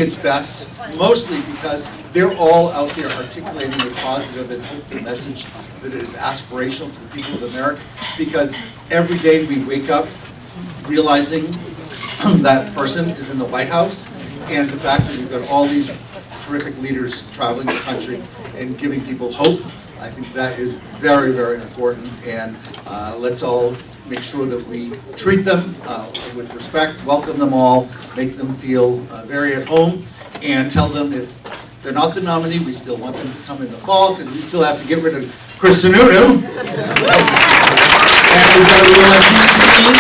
its best, mostly because they're all out there articulating a positive and hopeful message that is aspirational for the people of America, because every day we wake up realizing that person is in the White House, and the fact that we've got all these terrific leaders traveling the country and giving people hope, I think that is very, very important, and let's all make sure that we treat them with respect, welcome them all, make them feel very at home, and tell them if they're not the nominee, we still want them to come in the fall, because we still have to get rid of Chris Sununu. And we've got to re-elect Eugene,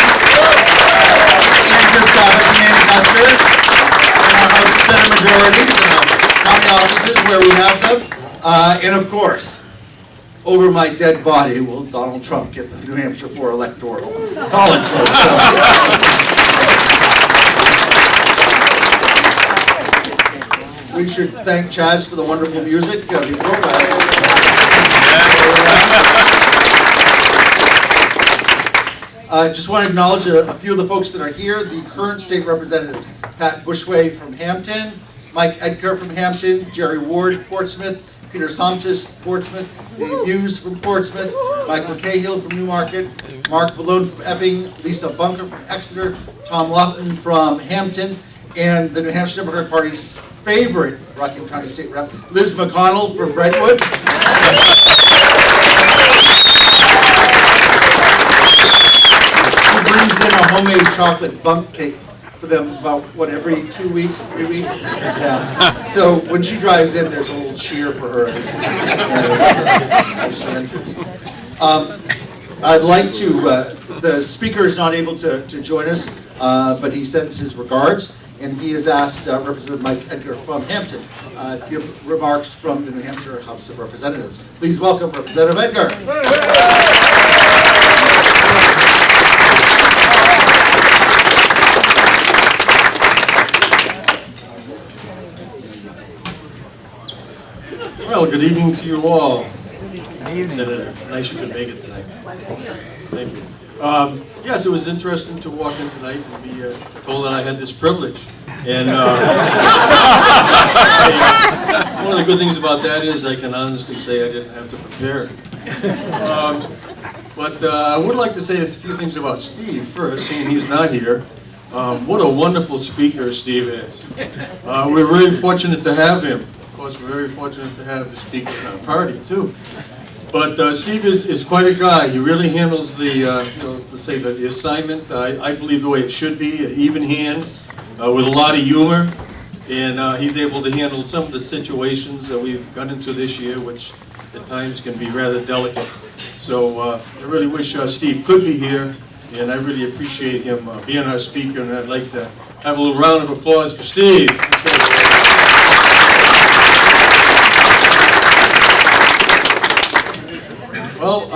and Christopher and Custer, in our House and Senate majorities, and our county offices where we have them, and of course, over my dead body will Donald Trump get the New Hampshire 4 electoral college vote. We should thank Chaz for the wonderful music before. Just want to acknowledge a few of the folks that are here. The current state representatives: Pat Bushway from Hampton, Mike Edgar from Hampton, Jerry Ward, Portsmouth, Peter Somsis, Portsmouth, Dave Hughes from Portsmouth, Michael Cahill from Newmarket, Mark Vallone from Epping, Lisa Bunker from Exeter, Tom Lofton from Hampton, and the New Hampshire Democratic Party's favorite Rockingham County State Rep, Liz McConnell from Brentwood. She brings in a homemade chocolate bundt cake for them about, every 2 weeks, 3 weeks? Yeah. So when she drives in, there's a little cheer for her. I'd like to, the speaker is not able to join us, but he sends his regards, and he has asked Representative Mike Edgar from Hampton to give remarks from the New Hampshire House of Representatives. Please welcome Representative Edgar. Well, good evening to you all. Senator, nice you could make it tonight. Thank you. Yes, it was interesting to walk in tonight and be told that I had this privilege. And one of the good things about that is I can honestly say I didn't have to prepare. But I would like to say a few things about Steve first, seeing he's not here. What a wonderful speaker Steve is. We're very fortunate to have him. Of course, we're very fortunate to have the speaker in our party, too. But Steve is quite a guy. He really handles the, let's say, the assignment, I believe, the way it should be, an even hand, with a lot of humor. And he's able to handle some of the situations that we've got into this year, which at times can be rather delicate. So I really wish Steve could be here, and I really appreciate him being our speaker, and I'd like to have a little round of applause for Steve. Well,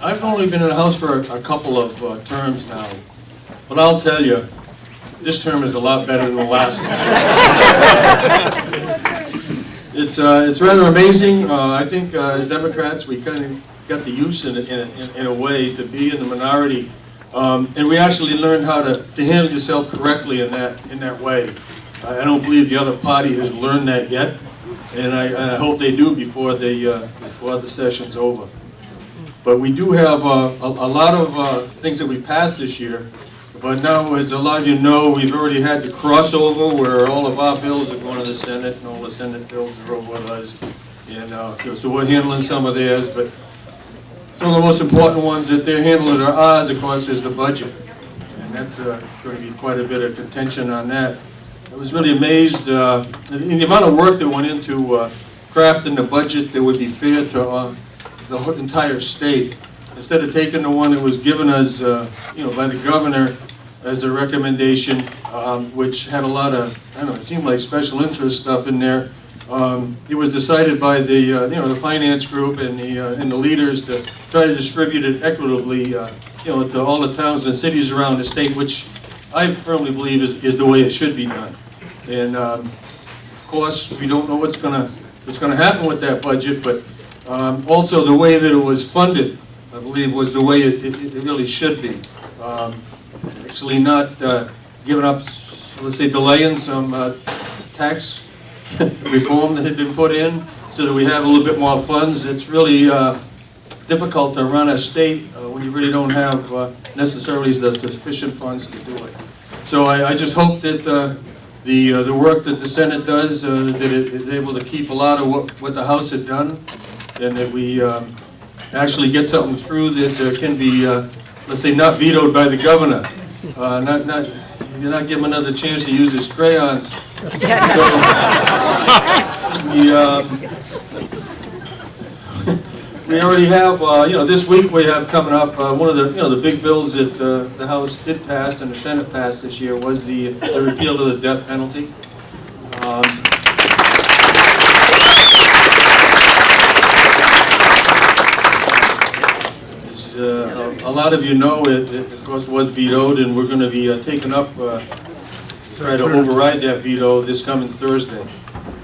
I've only been in the House for a couple of terms now, but I'll tell you, this term is a lot better than the last one. It's rather amazing. I think as Democrats, we kind of got the use in a way to be in the minority, and we actually learned how to handle yourself correctly in that way. I don't believe the other party has learned that yet, and I hope they do before the session's over. But we do have a lot of things that we passed this year. But now, as a lot of you know, we've already had the crossover where all of our bills are going to the Senate and all the Senate bills are over with us. And so we're handling some of theirs. But some of the most important ones that they're handling are ours, of course, is the budget. And that's going to be quite a bit of contention on that. I was really amazed in the amount of work that went into crafting the budget that would be fair to the entire state. Instead of taking the one that was given us, by the governor as a recommendation, which had a lot of, it seemed like special interest stuff in there. It was decided by the, the finance group and the leaders to try to distribute it equitably, to all the towns and cities around the state, which I firmly believe is the way it should be done. And of course, we don't know what's going to happen with that budget, but also the way that it was funded, I believe, was the way it really should be. Actually not giving up, let's say, delaying some tax reform that had been put in so that we have a little bit more funds. It's really difficult to run a state when you really don't have necessarily the sufficient funds to do it. So I just hope that the work that the Senate does, that it is able to keep a lot of what the House had done, and that we actually get something through that can be, let's say, not vetoed by the governor. You're not giving him another chance to use his crayons. So we already have, this week we have coming up one of the big bills that the House did pass and the Senate passed this year was the repeal of the death penalty. A lot of you know it, of course, was vetoed, and we're going to be taking up, try to override that veto this coming Thursday.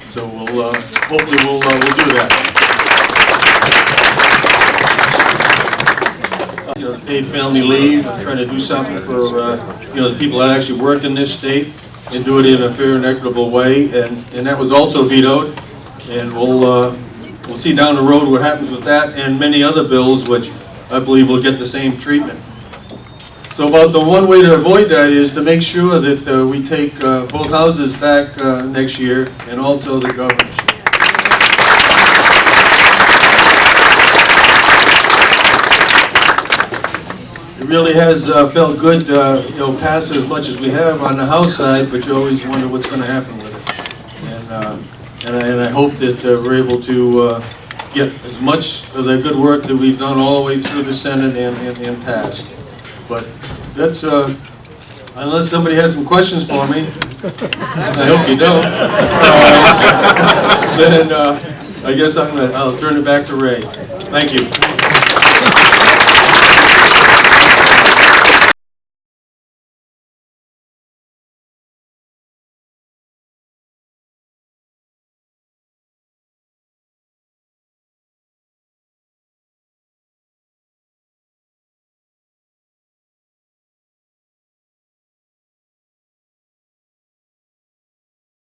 So we'll hopefully we'll do that. Paid family leave, trying to do something for the people that actually work in this state and do it in a fair and equitable way, and that was also vetoed. And we'll see down the road what happens with that and many other bills which I believe will get the same treatment. So about the one way to avoid that is to make sure that we take both houses back next year and also the governorship. It really has felt good, pass as much as we have on the House side, but you always wonder what's going to happen with it. And I hope that we're able to get as much of the good work that we've done all the way through the Senate and passed. But that's, unless somebody has some questions for me, I hope you don't, then I guess I'll turn it back to Ray. Thank you.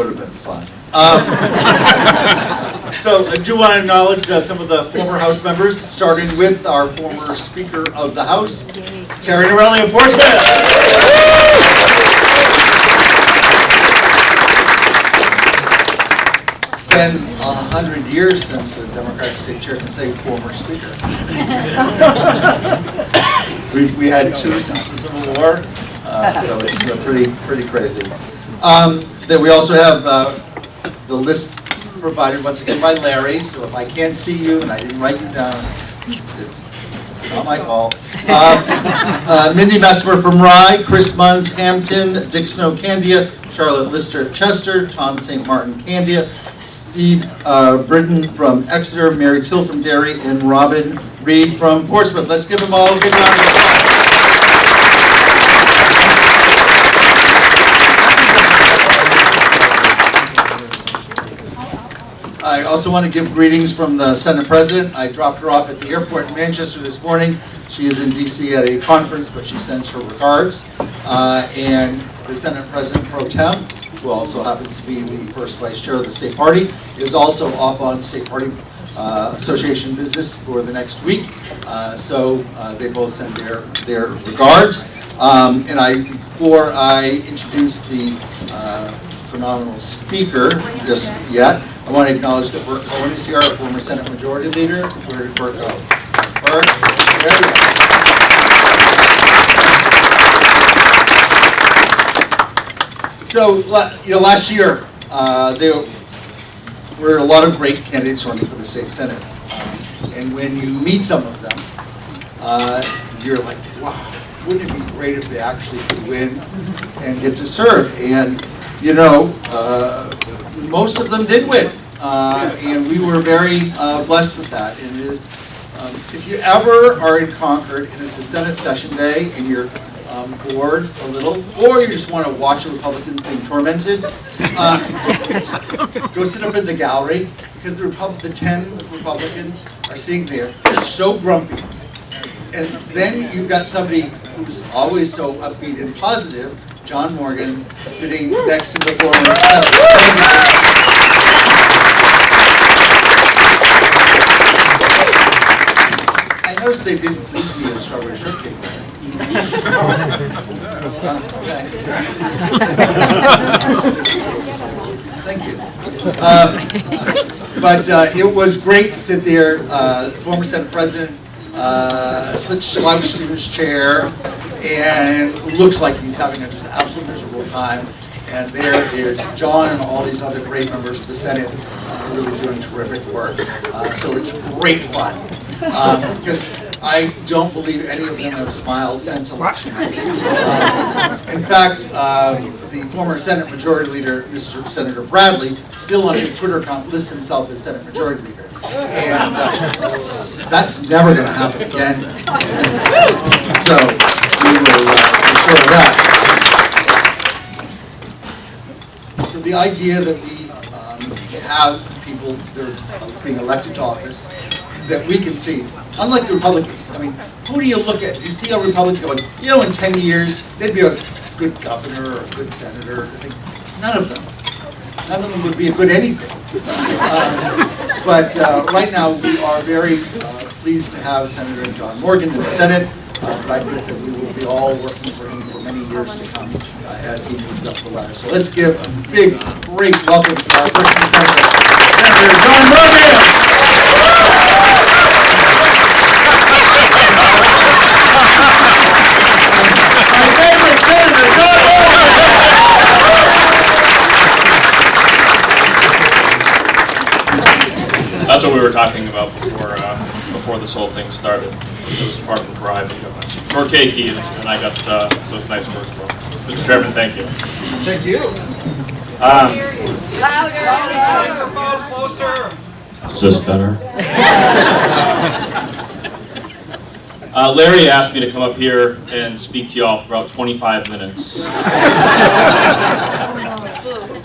Would have been fun. So I do want to acknowledge some of the former House members, starting with our former Speaker of the House, Terry Norelli of Portsmouth. It's been 100 years since the Democratic State Chair can say former Speaker. we had two since the Civil War, so it's pretty crazy. Then we also have the list provided once again by Larry, so if I can't see you and I didn't write you down, it's not my fault. Mindy Messimer from Rye, Chris Munns, Hampton, Dick Snow, Candia, Charlotte Lister, Chester, Tom St. Martin, Candia, Steve Britton from Exeter, Mary Till from Derry, and Robin Reed from Portsmouth. Let's give them all a big round of applause. I also want to give greetings from the Senate President. I dropped her off at the airport in Manchester this morning. She is in D.C. at a conference, but she sends her regards. And the Senate President Pro Tem, who also happens to be the first Vice Chair of the State Party, is also off on State Party Association business for the next week. So they both send their regards. Before I introduce the phenomenal speaker just yet, I want to acknowledge that Bert Cohen is here, our former Senate Majority Leader. Where did Bert go? Bert, there we go. So, last year, there were a lot of great candidates running for the state Senate. And when you meet some of them, you're like, wow, wouldn't it be great if they actually could win and get to serve? And, most of them did win. And we were very blessed with that. And it is, if you ever are in Concord and it's a Senate session day and you're bored a little, or you just want to watch Republicans being tormented, go sit up in the gallery, because the 10 Republicans are sitting there, they're so grumpy. And then you've got somebody who's always so upbeat and positive, John Morgan, sitting next to the former Senate President. I noticed they didn't leave me a strawberry shortcake. Thank you. But it was great to sit there. The former Senate President slouched in his chair and looks like he's having a just absolutely miserable time. And there is John and all these other great members of the Senate really doing terrific work. So it's great fun. Because I don't believe any of them have smiled since election. In fact, the former Senate Majority Leader, Mr. Senator Bradley, still on his Twitter account lists himself as Senate Majority Leader. And that's never going to happen again. So we will be sure of that. So the idea that we have people that are being elected to office that we can see, unlike the Republicans. I mean, who do you look at? You see a Republican going, you know, in 10 years, they'd be a good governor or a good senator. None of them. None of them would be a good anything. But right now, we are very pleased to have Senator John Morgan in the Senate. But I think that we will be all working for him for many years to come as he moves up the ladder. So let's give a big, great welcome to our first Senator, Senator John Morgan! My favorite Senator, John Morgan! That's what we were talking about before this whole thing started. It was part of the bribe. Shortcake, and I got those nice words from him. Mr. Chairman, thank you. Thank you. Louder, closer. Is this better? Larry asked me to come up here and speak to you all for about 25 minutes.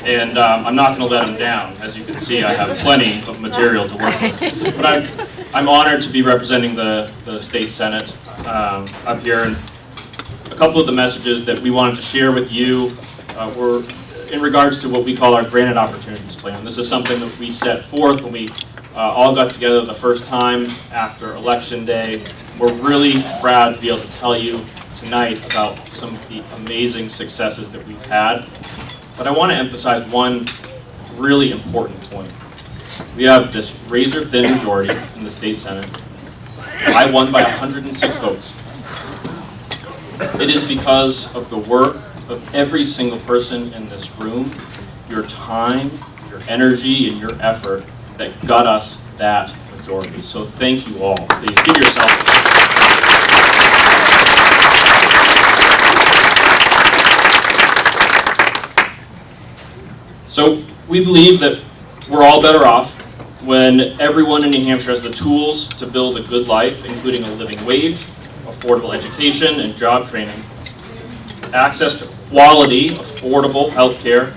And I'm not going to let him down. As you can see, I have plenty of material to work with. But I'm honored to be representing the State Senate up here. And a couple of the messages that we wanted to share with you were in regards to what we call our Granted Opportunities Plan. This is something that we set forth when we all got together the first time after Election Day. We're really proud to be able to tell you tonight about some of the amazing successes that we've had. But I want to emphasize one really important point. We have this razor-thin majority in the State Senate. I won by 106 votes. It is because of the work of every single person in this room, your time, your energy, and your effort that got us that majority. So thank you all. Please give yourself a hand. So we believe that we're all better off when everyone in New Hampshire has the tools to build a good life, including a living wage, affordable education, and job training, access to quality, affordable health care,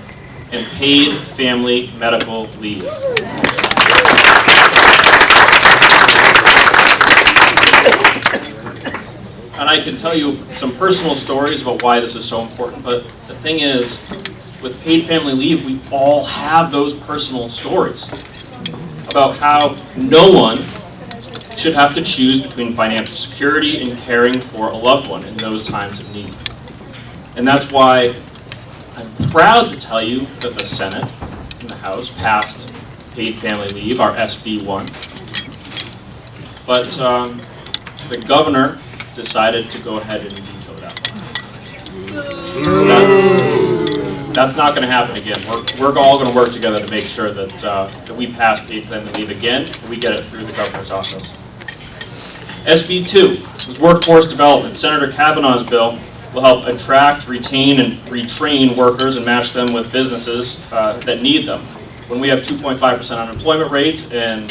and paid family medical leave. And I can tell you some personal stories about why this is so important, but the thing is, with paid family leave, we all have those personal stories about how no one should have to choose between financial security and caring for a loved one in those times of need. And that's why I'm proud to tell you that the Senate and the House passed paid family leave, our SB 1. But the governor decided to go ahead and veto that one. That's not going to happen again. We're all going to work together to make sure that, that we pass paid family leave again, and we get it through the governor's office. SB 2 is workforce development. Senator Kavanaugh's bill will help attract, retain, and retrain workers and match them with businesses that need them. When we have 2.5% unemployment rate and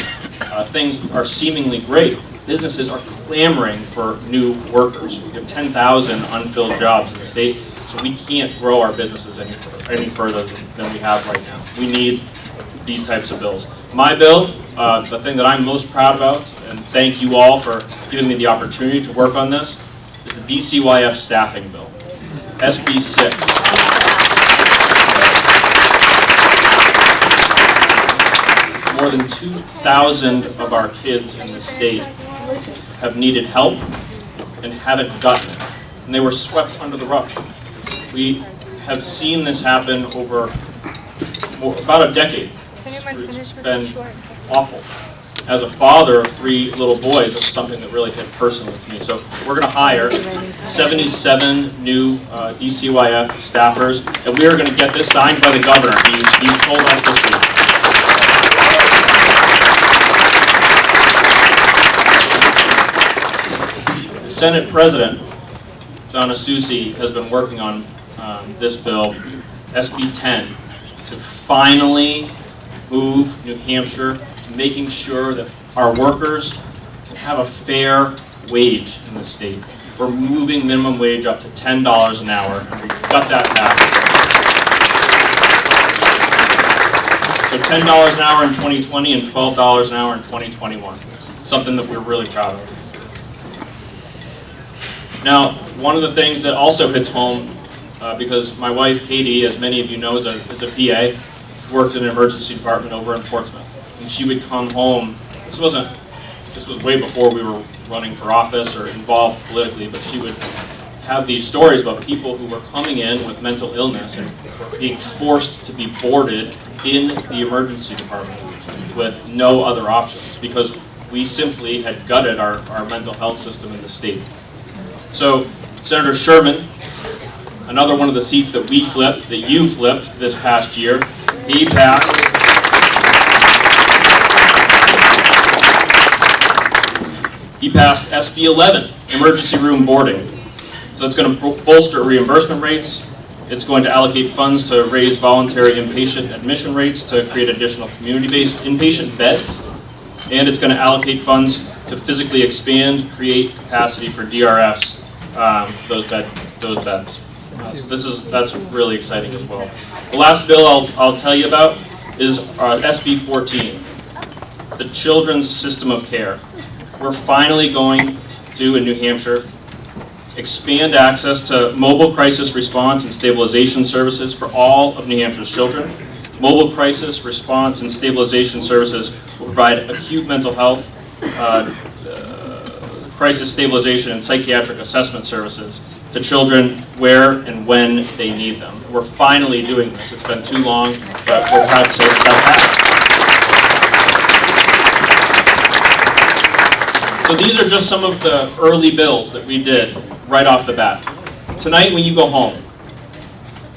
things are seemingly great, businesses are clamoring for new workers. We have 10,000 unfilled jobs in the state, so we can't grow our businesses any further than we have right now. We need these types of bills. My bill, the thing that I'm most proud about, and thank you all for giving me the opportunity to work on this, is the DCYF staffing bill. SB 6. More than 2,000 of our kids in the state have needed help and haven't gotten it. And they were swept under the rug. We have seen this happen over about a decade. It's been awful. As a father of 3 little boys, it's something that really hit personally to me. So we're going to hire 77 new DCYF staffers, and we are going to get this signed by the governor. He told us this week. The Senate President, Donna Soucy, has been working on this bill, SB 10, to finally move New Hampshire to making sure that our workers can have a fair wage in the state. We're moving minimum wage up to $10 an hour, and we've got that passed. So $10 an hour in 2020 and $12 an hour in 2021. Something that we're really proud of. Now, one of the things that also hits home, because my wife Katie, as many of you know, is a PA. She worked in an emergency department over in Portsmouth, and she would come home. This was way before we were running for office or involved politically, but she would have these stories about people who were coming in with mental illness and being forced to be boarded in the emergency department with no other options because we simply had gutted our mental health system in the state. So Senator Sherman, another one of the seats that we flipped, that you flipped this past year, he passed SB 11, emergency room boarding. So it's going to bolster reimbursement rates. It's going to allocate funds to raise voluntary inpatient admission rates to create additional community-based inpatient beds. And it's going to allocate funds to physically expand, create capacity for DRFs, those beds. So that's really exciting as well. The last bill I'll tell you about is SB 14, the Children's System of Care. We're finally going to, in New Hampshire, expand access to mobile crisis response and stabilization services for all of New Hampshire's children. Mobile crisis response and stabilization services will provide acute mental health, crisis stabilization, and psychiatric assessment services to children where and when they need them. We're finally doing this. It's been too long, but we're proud to say it's about that. So these are just some of the early bills that we did right off the bat. Tonight when you go home,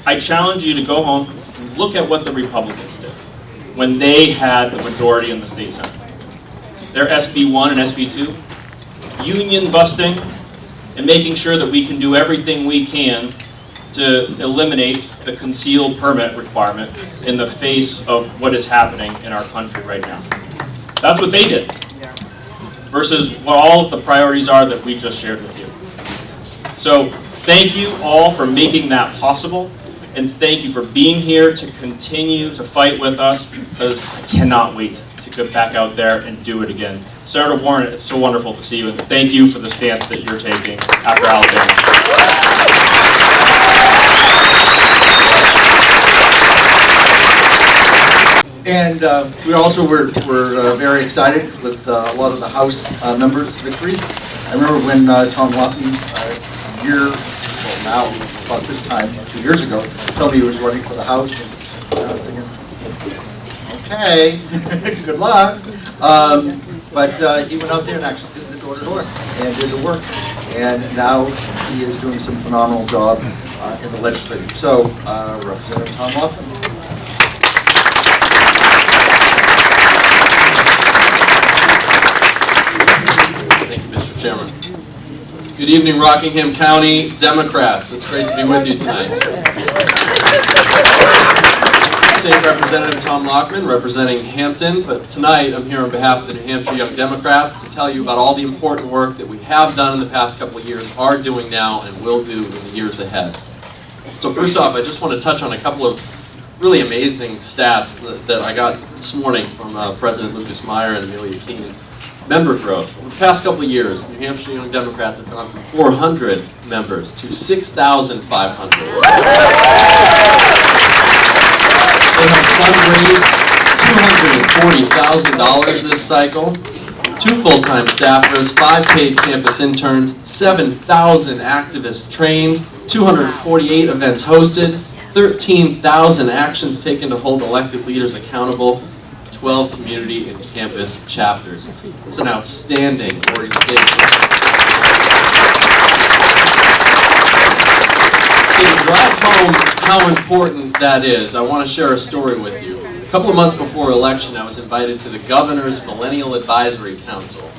I challenge you to go home and look at what the Republicans did when they had the majority in the state Senate. Their SB 1 and SB 2, union busting and making sure that we can do everything we can to eliminate the concealed permit requirement in the face of what is happening in our country right now. That's what they did, versus what all of the priorities are that we just shared with you. So thank you all for making that possible, and thank you for being here to continue to fight with us, because I cannot wait to get back out there and do it again. Senator Warren, it's so wonderful to see you, and thank you for the stance that you're taking after Alabama. And we also were very excited with a lot of the House members' victories. I remember when Tom Loughlin, now about this time, 2 years ago, told me he was running for the House, and I was thinking, okay, good luck. But he went out there and actually did the door-to-door and did the work. And now he is doing some phenomenal job in the legislature. So, Representative Tom Loughlin. Thank you, Mr. Chairman. Good evening, Rockingham County Democrats. It's great to be with you tonight. State Representative Tom Loughlin, representing Hampton, but tonight I'm here on behalf of the New Hampshire Young Democrats to tell you about all the important work that we have done in the past couple of years, are doing now, and will do in the years ahead. So first off, I just want to touch on a couple of really amazing stats that I got this morning from President Lucas Meyer and Amelia Keene. Member growth. Over the past couple of years, New Hampshire Young Democrats have gone from 400 members to 6,500. They have fundraised $240,000 this cycle, 2 full-time staffers, 5 paid campus interns, 7,000 activists trained, 248 events hosted, 13,000 actions taken to hold elected leaders accountable, 12 community and campus chapters. It's an outstanding organization. So to drive home how important that is, I want to share a story with you. A couple of months before election, I was invited to the Governor's Millennial Advisory Council.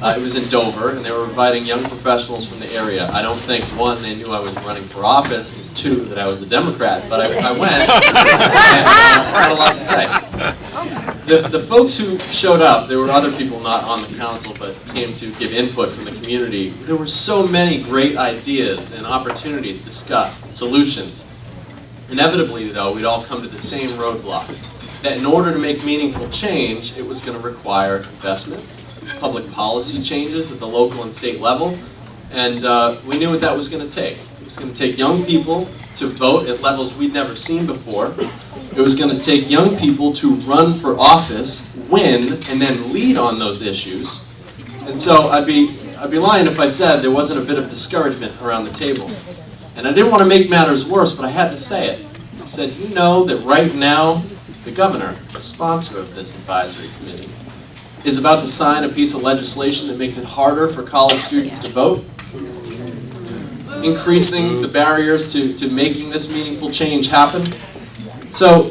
It was in Dover, and they were inviting young professionals from the area. I don't think, 1, they knew I was running for office, and 2, that I was a Democrat, but I went, and had a lot to say. The folks who showed up, there were other people not on the council, but came to give input from the community. There were so many great ideas and opportunities discussed, and solutions. Inevitably, though, we'd all come to the same roadblock, that in order to make meaningful change, it was going to require investments, public policy changes at the local and state level, and we knew what that was going to take. It was going to take young people to vote at levels we'd never seen before. It was going to take young people to run for office, win, and then lead on those issues. And so I'd be lying if I said there wasn't a bit of discouragement around the table. And I didn't want to make matters worse, but I had to say it. I said, you know that right now, the governor, the sponsor of this advisory committee, is about to sign a piece of legislation that makes it harder for college students to vote, increasing the barriers to making this meaningful change happen. So,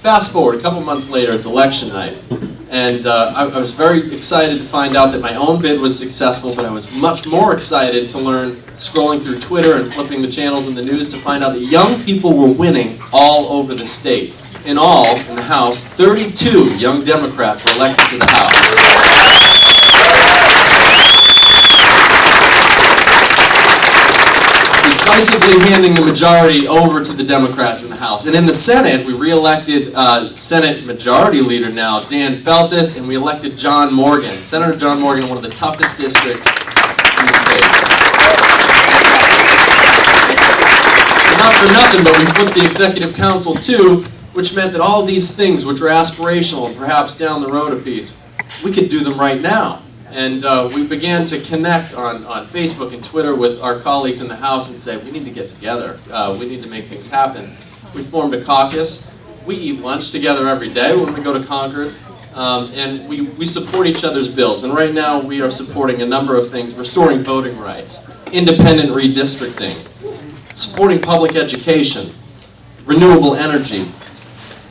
fast forward, a couple months later, it's election night, and I was very excited to find out that my own bid was successful, but I was much more excited to learn, scrolling through Twitter and flipping the channels in the news, to find out that young people were winning all over the state. In all, in the House, 32 young Democrats were elected to the House. Decisively handing the majority over to the Democrats in the House. And in the Senate, we re-elected Senate Majority Leader now, Dan Feltus, and we elected John Morgan, Senator John Morgan, in one of the toughest districts in the state. And not for nothing, but we flipped the Executive Council too, which meant that all these things, which were aspirational and perhaps down the road a piece, we could do them right now. And we began to connect on Facebook and Twitter with our colleagues in the House and say, we need to get together. We need to make things happen. We formed a caucus. We eat lunch together every day when we go to Concord. And we support each other's bills. And right now we are supporting a number of things: restoring voting rights, independent redistricting, supporting public education, renewable energy.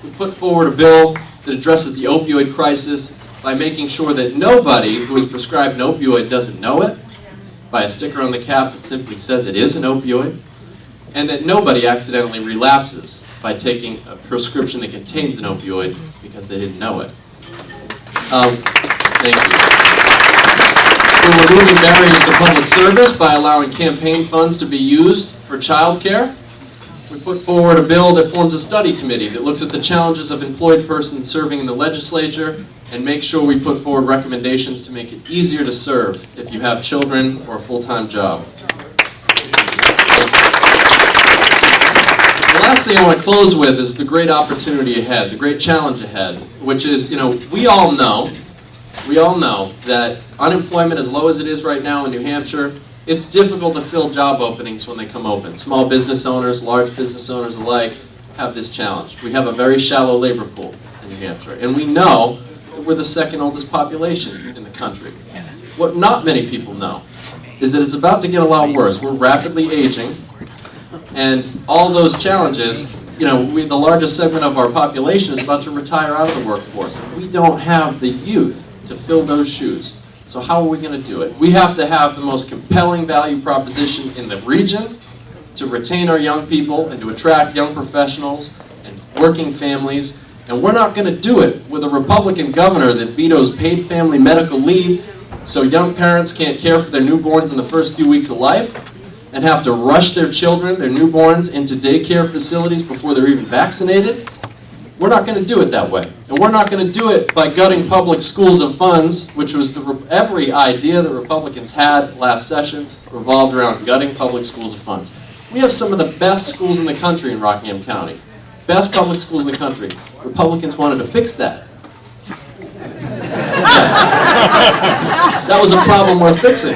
We put forward a bill that addresses the opioid crisis by making sure that nobody who is prescribed an opioid doesn't know it, by a sticker on the cap that simply says it is an opioid, and that nobody accidentally relapses by taking a prescription that contains an opioid because they didn't know it. Thank you. We're removing barriers to public service by allowing campaign funds to be used for child care. We put forward a bill that forms a study committee that looks at the challenges of employed persons serving in the legislature and make sure we put forward recommendations to make it easier to serve if you have children or a full-time job. The last thing I want to close with is the great opportunity ahead, the great challenge ahead, which is, we all know that unemployment, as low as it is right now in New Hampshire, it's difficult to fill job openings when they come open. Small business owners, large business owners alike have this challenge. We have a very shallow labor pool in New Hampshire, and we know that we're the second oldest population in the country. What not many people know is that it's about to get a lot worse. We're rapidly aging, and all those challenges, the largest segment of our population is about to retire out of the workforce. And we don't have the youth to fill those shoes. So how are we going to do it? We have to have the most compelling value proposition in the region to retain our young people and to attract young professionals and working families. And we're not going to do it with a Republican governor that vetoes paid family medical leave so young parents can't care for their newborns in the first few weeks of life and have to rush their children, their newborns, into daycare facilities before they're even vaccinated. We're not going to do it that way. And we're not going to do it by gutting public schools of funds, which was every idea that Republicans had last session revolved around gutting public schools of funds. We have some of the best schools in the country in Rockingham County. Best public schools in the country. Republicans wanted to fix that. That was a problem worth fixing.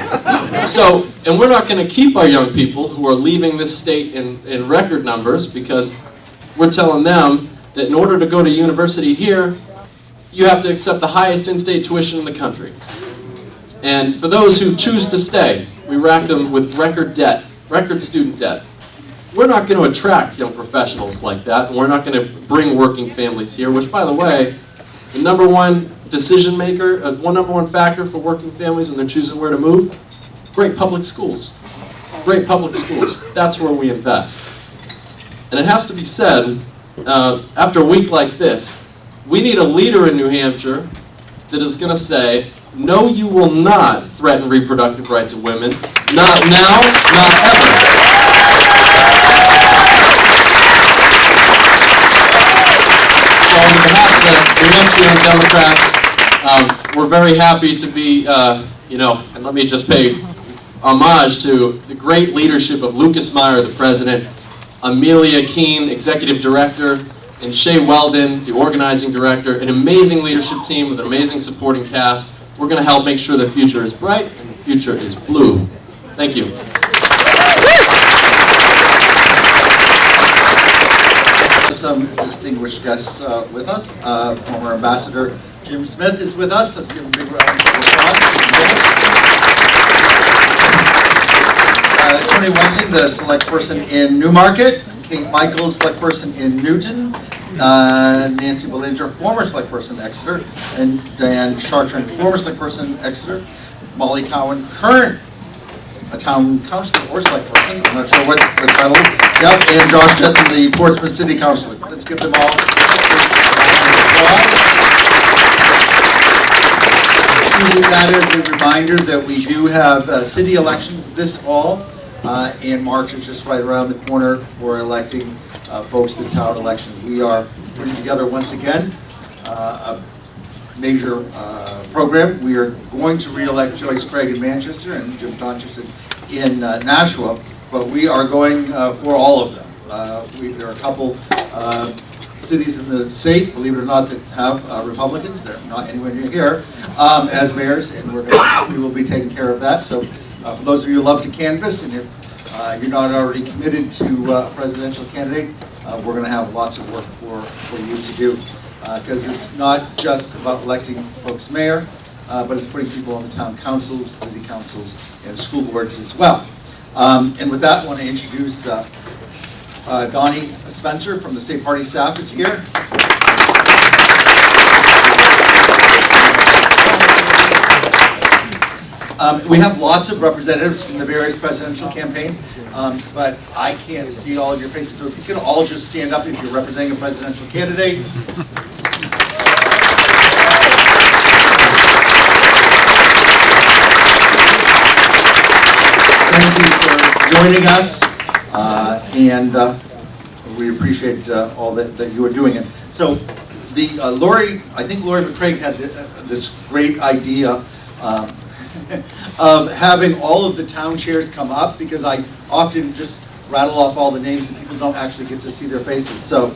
So, and we're not going to keep our young people who are leaving this state in record numbers, because we're telling them that in order to go to university here, you have to accept the highest in-state tuition in the country. And for those who choose to stay, we rack them with record debt, record student debt. We're not going to attract young professionals like that, and we're not going to bring working families here, which, by the way, the number one decision maker, number one factor for working families when they're choosing where to move, great public schools. Great public schools. That's where we invest. And it has to be said, after a week like this, we need a leader in New Hampshire that is going to say, no, you will not threaten reproductive rights of women. Not now, not ever. So on behalf of the New Hampshire Young Democrats, we're very happy to be, and let me just pay homage to the great leadership of Lucas Meyer, the president, Amelia Keene, executive director, and Shay Weldon, the organizing director, an amazing leadership team with an amazing supporting cast. We're going to help make sure the future is bright and the future is blue. Thank you. Some distinguished guests with us. Former Ambassador Jim Smith is with us. Let's give him a big round of applause. Tony Wensing, the select person in Newmarket. Kate Michaels, select person in Newton. Nancy Belanger, former select person Exeter. And Diane Chartrand, former select person Exeter. Molly Cowan, current town councilor or select person. I'm not sure what title. Yep, and Josh Jetton, the Portsmouth City Councilor. Let's give them all using that as a reminder that we do have city elections this fall, and March is just right around the corner for electing folks to town elections. We are putting together once again a major program. We are going to re-elect Joyce Craig in Manchester and Jim Doncherson in Nashua, but we are going for all of them. There are a couple cities in the state, believe it or not, that have Republicans. They're not anywhere near here as mayors, and we will be taking care of that. So for those of you who love to canvass, and if you're not already committed to a presidential candidate, we're going to have lots of work for you to do. Because it's not just about electing folks mayor, but it's putting people on the town councils, city councils, and school boards as well. And with that, I want to introduce Donnie Spencer from the state party staff is here. We have lots of representatives from the various presidential campaigns, but I can't see all of your faces, so if you could all just stand up if you're representing a presidential candidate. Thank you for joining us, and we appreciate all that you are doing. And so, I think Lori McCraig had this great idea of having all of the town chairs come up, because I often just rattle off all the names and people don't actually get to see their faces. So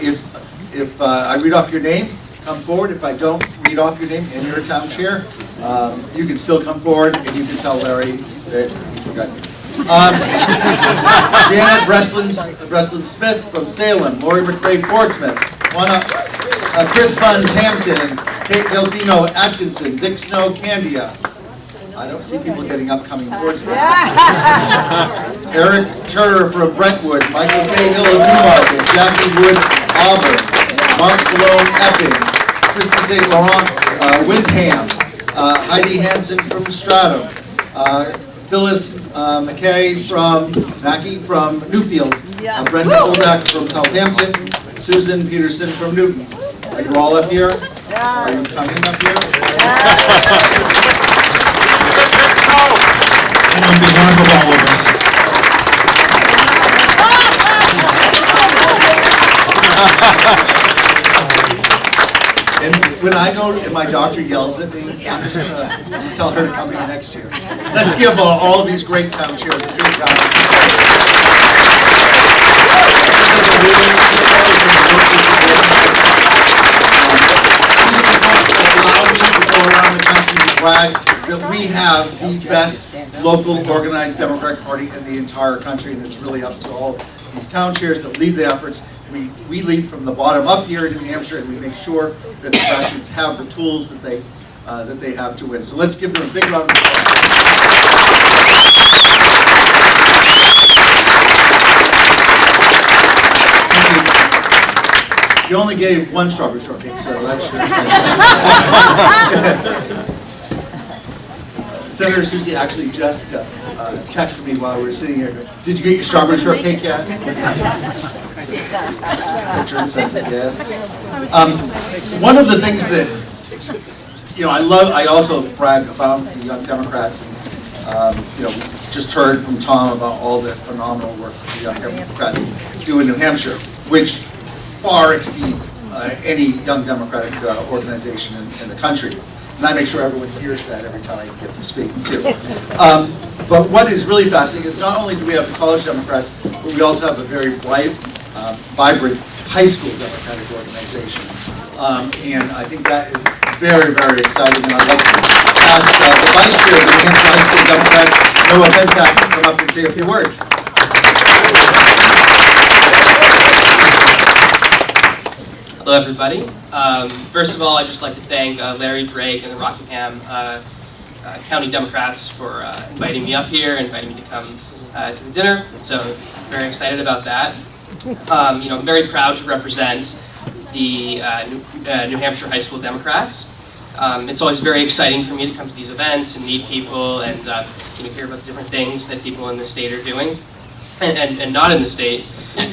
if I read off your name, come forward. If I don't read off your name and you're a town chair, you can still come forward and you can tell Larry that you forgot me. Janet Breslin Smith from Salem, Lori McCraig Portsmouth, Chris Buns Hampton, Kate Delfino Atkinson, Dick Snow Candia. I don't see people getting up coming towards me. Eric Turner from Brentwood, Michael Cahill of Newmarket, Jackie Wood Auburn, Mark Malone Epping, Christy St. Laurent Windham, Heidi Hansen from Stratham, Phyllis McKay from Mackey from Newfields, Brenda Koldak from Southampton, Susan Peterson from Newton. Are you all up here? Are you coming up here? And on behalf of all of us. And when I go and my doctor yells at me, I'm just gonna tell her to come here next year. Let's give all of these great town chairs a big round of allow me to go around the country to brag that we have the best local organized Democratic Party in the entire country, and it's really up to all these town chairs that lead the efforts. We lead from the bottom up here in New Hampshire, and we make sure that the grassroots have the tools that they have to win. So let's give them a big round of applause. You only gave one strawberry shortcake, so that's your. Senator Susie actually just texted me while we were sitting here. Did you get your strawberry shortcake yet? Richard said yes. One of the things that I also brag about the Young Democrats, and we just heard from Tom about all the phenomenal work that the Young Democrats do in New Hampshire, which far exceed any Young Democratic organization in the country. And I make sure everyone hears that every time I get to speak too. But what is really fascinating is not only do we have the college Democrats, but we also have a very vibrant high school Democratic organization. And I think that is very, very exciting. And I'd like to ask the Vice Chair of the New Hampshire High School Democrats, Noah Pensack, to come up and say a few words. Hello, everybody. First of all, I'd just like to thank Larry Drake and the Rockingham County Democrats for inviting me up here, inviting me to come to the dinner. So, very excited about that. I'm very proud to represent the New Hampshire High School Democrats. It's always very exciting for me to come to these events and meet people and hear about the different things that people in the state are doing and not in the state.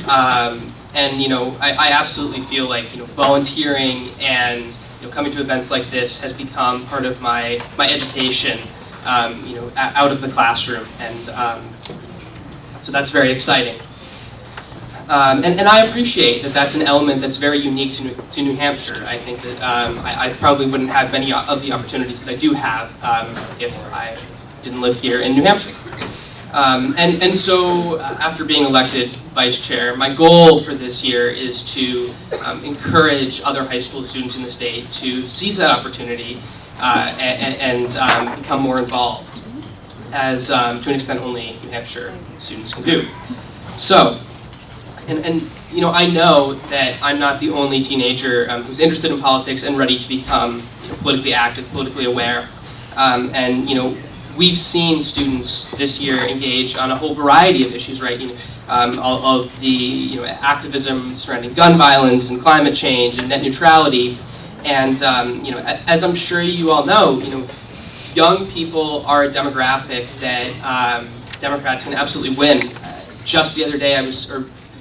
I absolutely feel like volunteering and coming to events like this has become part of my education, out of the classroom, and so that's very exciting. And I appreciate that that's an element that's very unique to New Hampshire. I think that I probably wouldn't have many of the opportunities that I do have if I didn't live here in New Hampshire. So after being elected vice chair, my goal for this year is to encourage other high school students in the state to seize that opportunity and become more involved, as to an extent only New Hampshire students can do. So, I know that I'm not the only teenager who's interested in politics and ready to become politically active, politically aware, we've seen students this year engage on a whole variety of issues, right? All of the activism surrounding gun violence and climate change and net neutrality, and as I'm sure you all know, young people are a demographic that Democrats can absolutely win. Just the other day,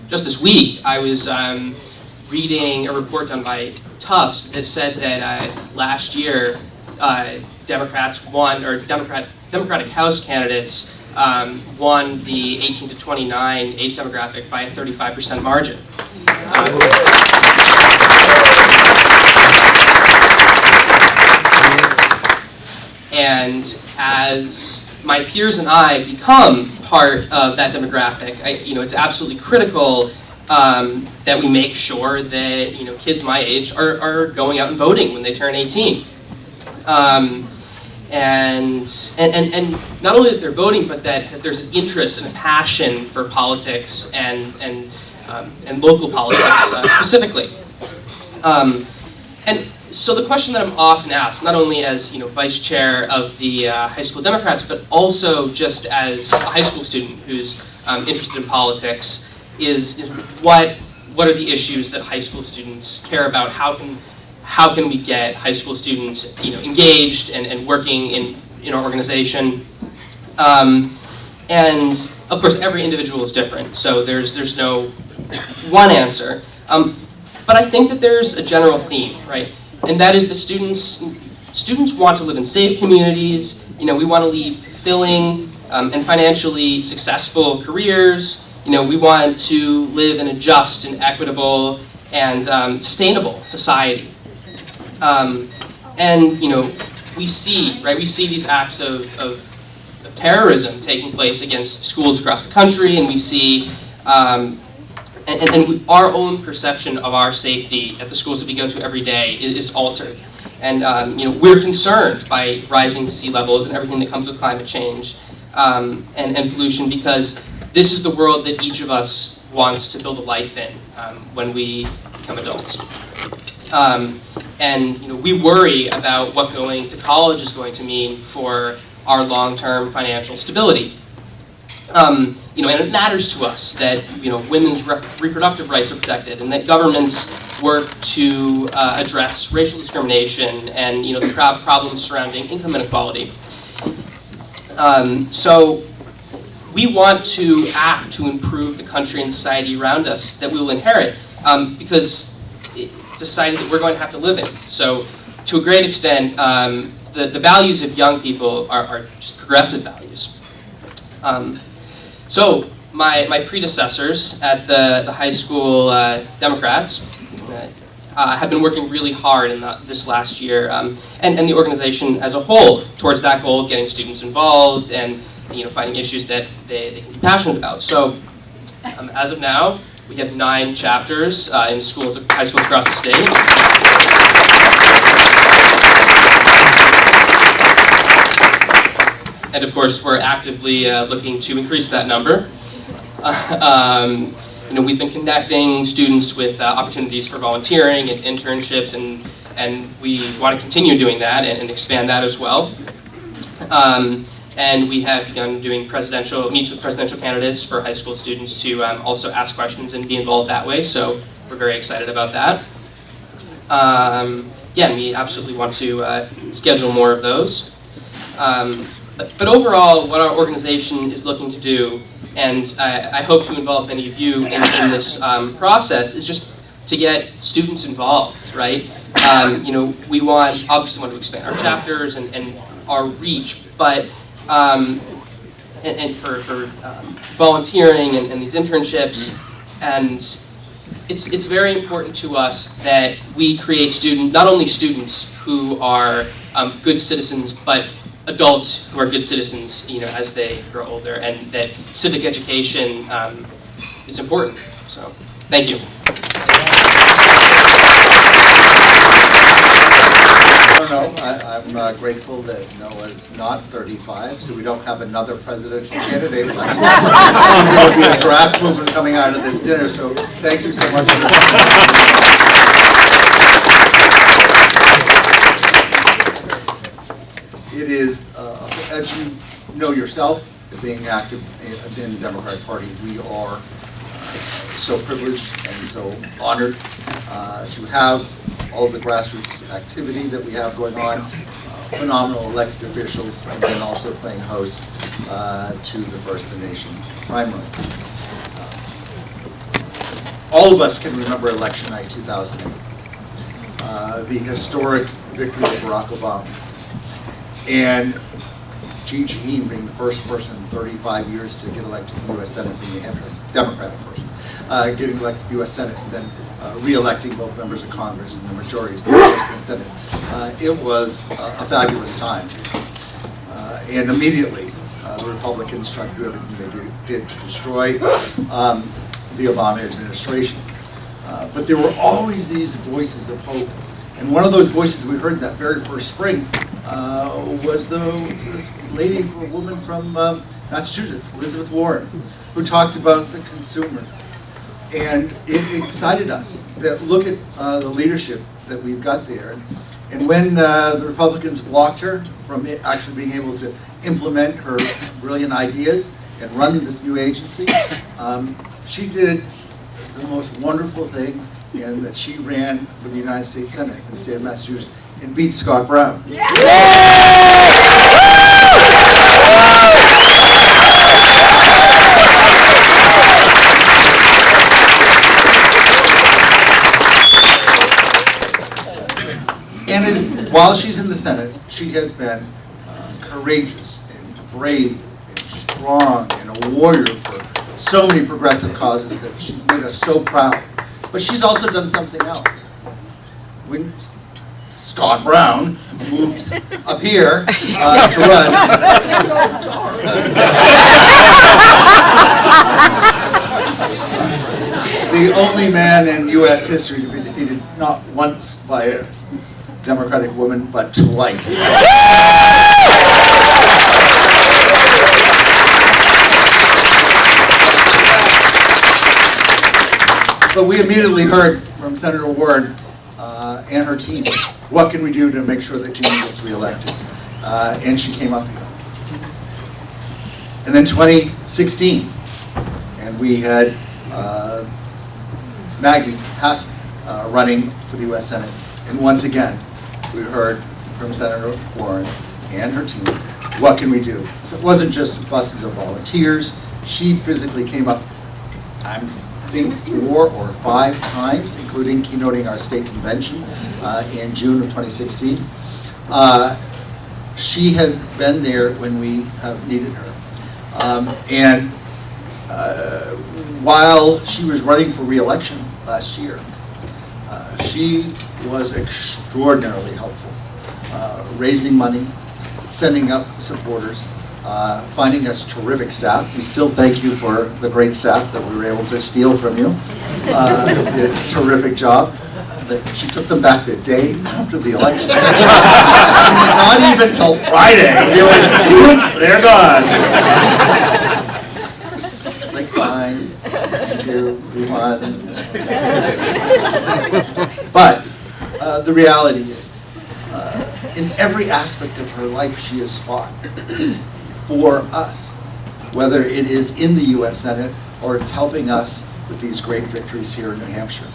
just this week, I was reading a report done by Tufts that said that last year Democrats won, or Democratic House candidates won the 18 to 29 age demographic by a 35% margin. And as my peers and I become part of that demographic, it's absolutely critical that we make sure that kids my age are going out and voting when they turn 18. And not only that they're voting, but that there's an interest and a passion for politics and local politics specifically. And so the question that I'm often asked, not only as vice chair of the high school Democrats, but also just as a high school student who's interested in politics, is what are the issues that high school students care about? How can we get high school students engaged and working in our organization? And of course, every individual is different, so there's no one answer. But I think that there's a general theme, right? And that is that students want to live in safe communities. We want to lead fulfilling and financially successful careers. We want to live in a just and equitable and sustainable society. And we see these acts of terrorism taking place against schools across the country, and we see our own perception of our safety at the schools that we go to every day is altered. And we're concerned by rising sea levels and everything that comes with climate change and pollution, because this is the world that each of us wants to build a life in when we become adults. And we worry about what going to college is going to mean for our long-term financial stability. And it matters to us that women's reproductive rights are protected, and that governments work to address racial discrimination and the problems surrounding income inequality. So we want to act to improve the country and society around us that we will inherit, because it's a society that we're going to have to live in. So to a great extent, the values of young people are just progressive values. So my predecessors at the high school Democrats have been working really hard in this last year, and the organization as a whole, towards that goal of getting students involved and finding issues that they can be passionate about. So as of now, we have 9 chapters in schools, high schools across the state. And of course, we're actively looking to increase that number. We've been connecting students with opportunities for volunteering and internships, and we want to continue doing that and expand that as well. And we have begun doing meets with presidential candidates for high school students to also ask questions and be involved that way. So we're very excited about that. Yeah, and we absolutely want to schedule more of those. But overall, what our organization is looking to do, and I hope to involve many of you in this process, is just to get students involved, right? We obviously want to expand our chapters and our reach, but and for volunteering and these internships, and it's very important to us that we create not only students who are good citizens, but adults who are good citizens, as they grow older, and that civic education is important. So, thank you. I'm grateful that Noah's not 35, so we don't have another presidential candidate. There will be a draft movement coming out of this dinner, so thank you so much. It is, as you know yourself, being active in the Democratic Party, we are so privileged and so honored to have all the grassroots activity that we have going on, phenomenal elected officials, and then also playing host to the First the Nation primary. All of us can remember election night 2008, the historic victory of Barack Obama. And Gene being the first person in 35 years to get elected to the U.S. Senate, being a Democratic person, getting elected to the U.S. Senate, and then re-electing both members of Congress and the majorities of the House and Senate. It was a fabulous time. And immediately, the Republicans tried to do everything they did to destroy the Obama administration. But there were always these voices of hope. And one of those voices we heard that very first spring was this woman from Massachusetts, Elizabeth Warren, who talked about the consumers. And it excited us that look at the leadership that we've got there. And when the Republicans blocked her from actually being able to implement her brilliant ideas and run this new agency, she did the most wonderful thing, and that she ran for the United States Senate in the state of Massachusetts and beat Scott Brown. And while she's in the Senate, she has been courageous and brave and strong and a warrior for so many progressive causes that she's made us so proud. But she's also done something else. When Scott Brown, moved up here to run. The only man in U.S. history to be defeated not once by a Democratic woman, but twice. But we immediately heard from Senator Warren and her team, what can we do to make sure that Jeannie gets reelected? And she came up here. And then 2016, and we had Maggie Hassan running for the U.S. Senate. And once again, we heard from Senator Warren and her team, what can we do? So it wasn't just buses of volunteers. She physically came up, I think 4 or 5 times, including keynoting our state convention in June of 2016. She has been there when we have needed her. While she was running for re-election last year, she was extraordinarily helpful, raising money, sending up supporters, finding us terrific staff. We still thank you for the great staff that we were able to steal from you. Did a terrific job. She took them back the day after the election. Not even till Friday. They were like, whoop, they're gone. It's like, fine, thank you, move on. But the reality is, in every aspect of her life, she has fought for us, whether it is in the U.S. Senate or it's helping us with these great victories here in New Hampshire.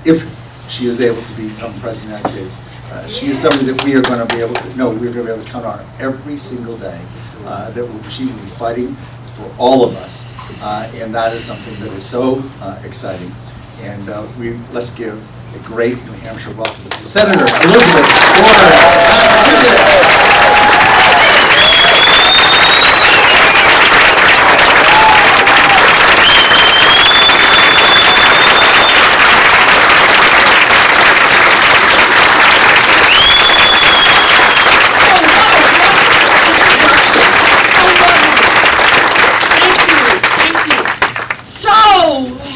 If she is able to become President of the United States, she is somebody that we are going to be able to, we're going to be able to count on every single day, that she will be fighting for all of us. And that is something that is so exciting. And let's give a great New Hampshire welcome to Senator Elizabeth Warren.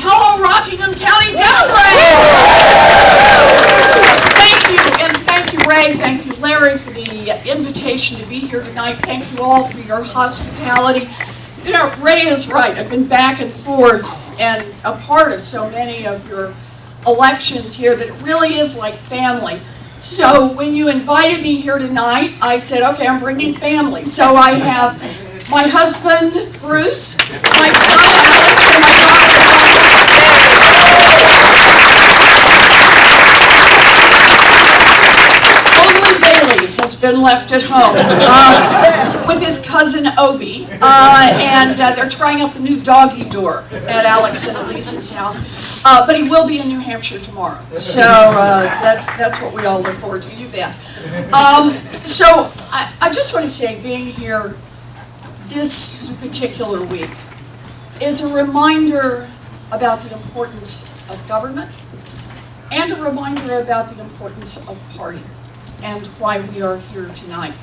Hello, Rockingham County Democrats! Thank you, and thank you, Ray, thank you, Larry, for the invitation to be here tonight. Thank you all for your hospitality. You know, Ray is right. I've been back and forth and a part of so many of your elections here that it really is like family. So when you invited me here tonight, I said, okay, I'm bringing family. So I have my husband, Bruce, my son, Alex, and my daughter, only Bailey has been left at home with his cousin, Obi, and they're trying out the new doggy door at Alex and Elise's house, but he will be in New Hampshire tomorrow, so that's what we all look forward to, you bet. So I just want to say, being here this particular week is a reminder about the importance of government and a reminder about the importance of party and why we are here tonight.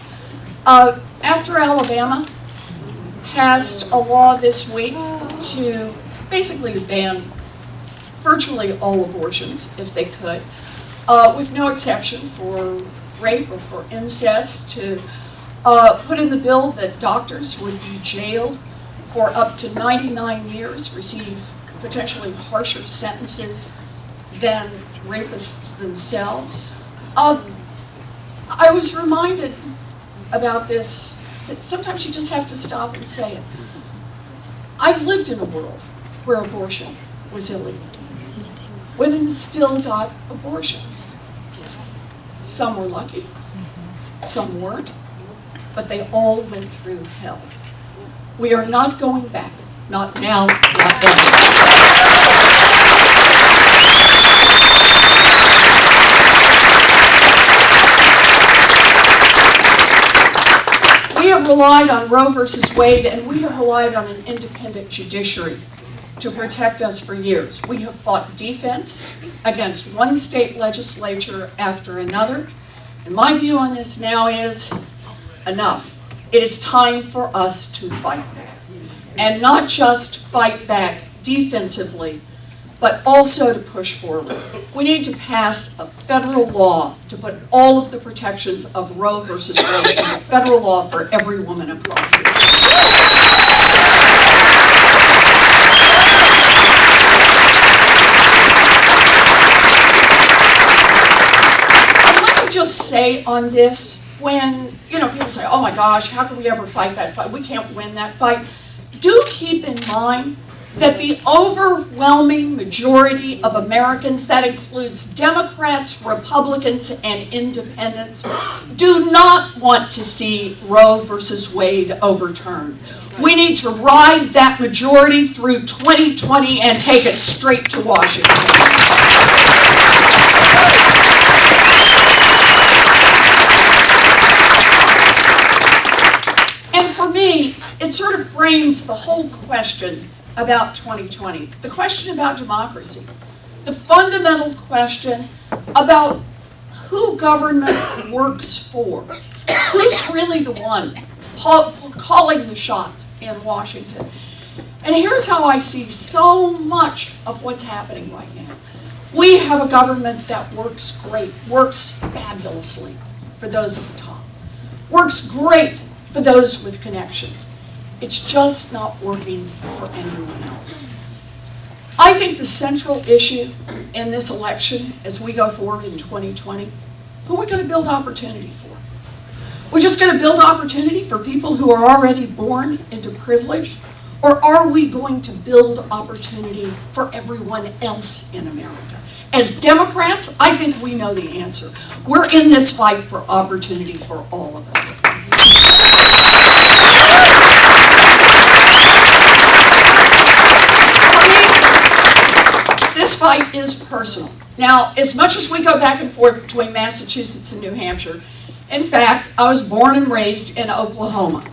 After Alabama passed a law this week to basically ban virtually all abortions, if they could, with no exception for rape or for incest, to put in the bill that doctors would be jailed for up to 99 years, receive potentially harsher sentences than rapists themselves. I was reminded about this, that sometimes you just have to stop and say it. I've lived in a world where abortion was illegal. Women still got abortions. Some were lucky, some weren't, but they all went through hell. We are not going back. Not now, not then. We have relied on Roe versus Wade, and we have relied on an independent judiciary to protect us for years. We have fought defense against one state legislature after another. And my view on this now is enough. It is time for us to fight back. And not just fight back defensively, but also to push forward. We need to pass a federal law to put all of the protections of Roe versus Wade in the federal law for every woman across this country. And let me just say on this, when people say, oh my gosh, how can we ever fight that fight? We can't win that fight. Do keep in mind that the overwhelming majority of Americans, that includes Democrats, Republicans, and independents, do not want to see Roe versus Wade overturned. We need to ride that majority through 2020 and take it straight to Washington. And for me, it sort of frames the whole question about 2020, the question about democracy, the fundamental question about who government works for, who's really the one calling the shots in Washington. And here's how I see so much of what's happening right now. We have a government that works great, works fabulously for those at the top, works great for those with connections. It's just not working for anyone else. I think the central issue in this election as we go forward in 2020, who are we going to build opportunity for? We're just going to build opportunity for people who are already born into privilege? Or are we going to build opportunity for everyone else in America? As Democrats, I think we know the answer. We're in this fight for opportunity for all of us. This fight is personal. Now, as much as we go back and forth between Massachusetts and New Hampshire, in fact, I was born and raised in Oklahoma.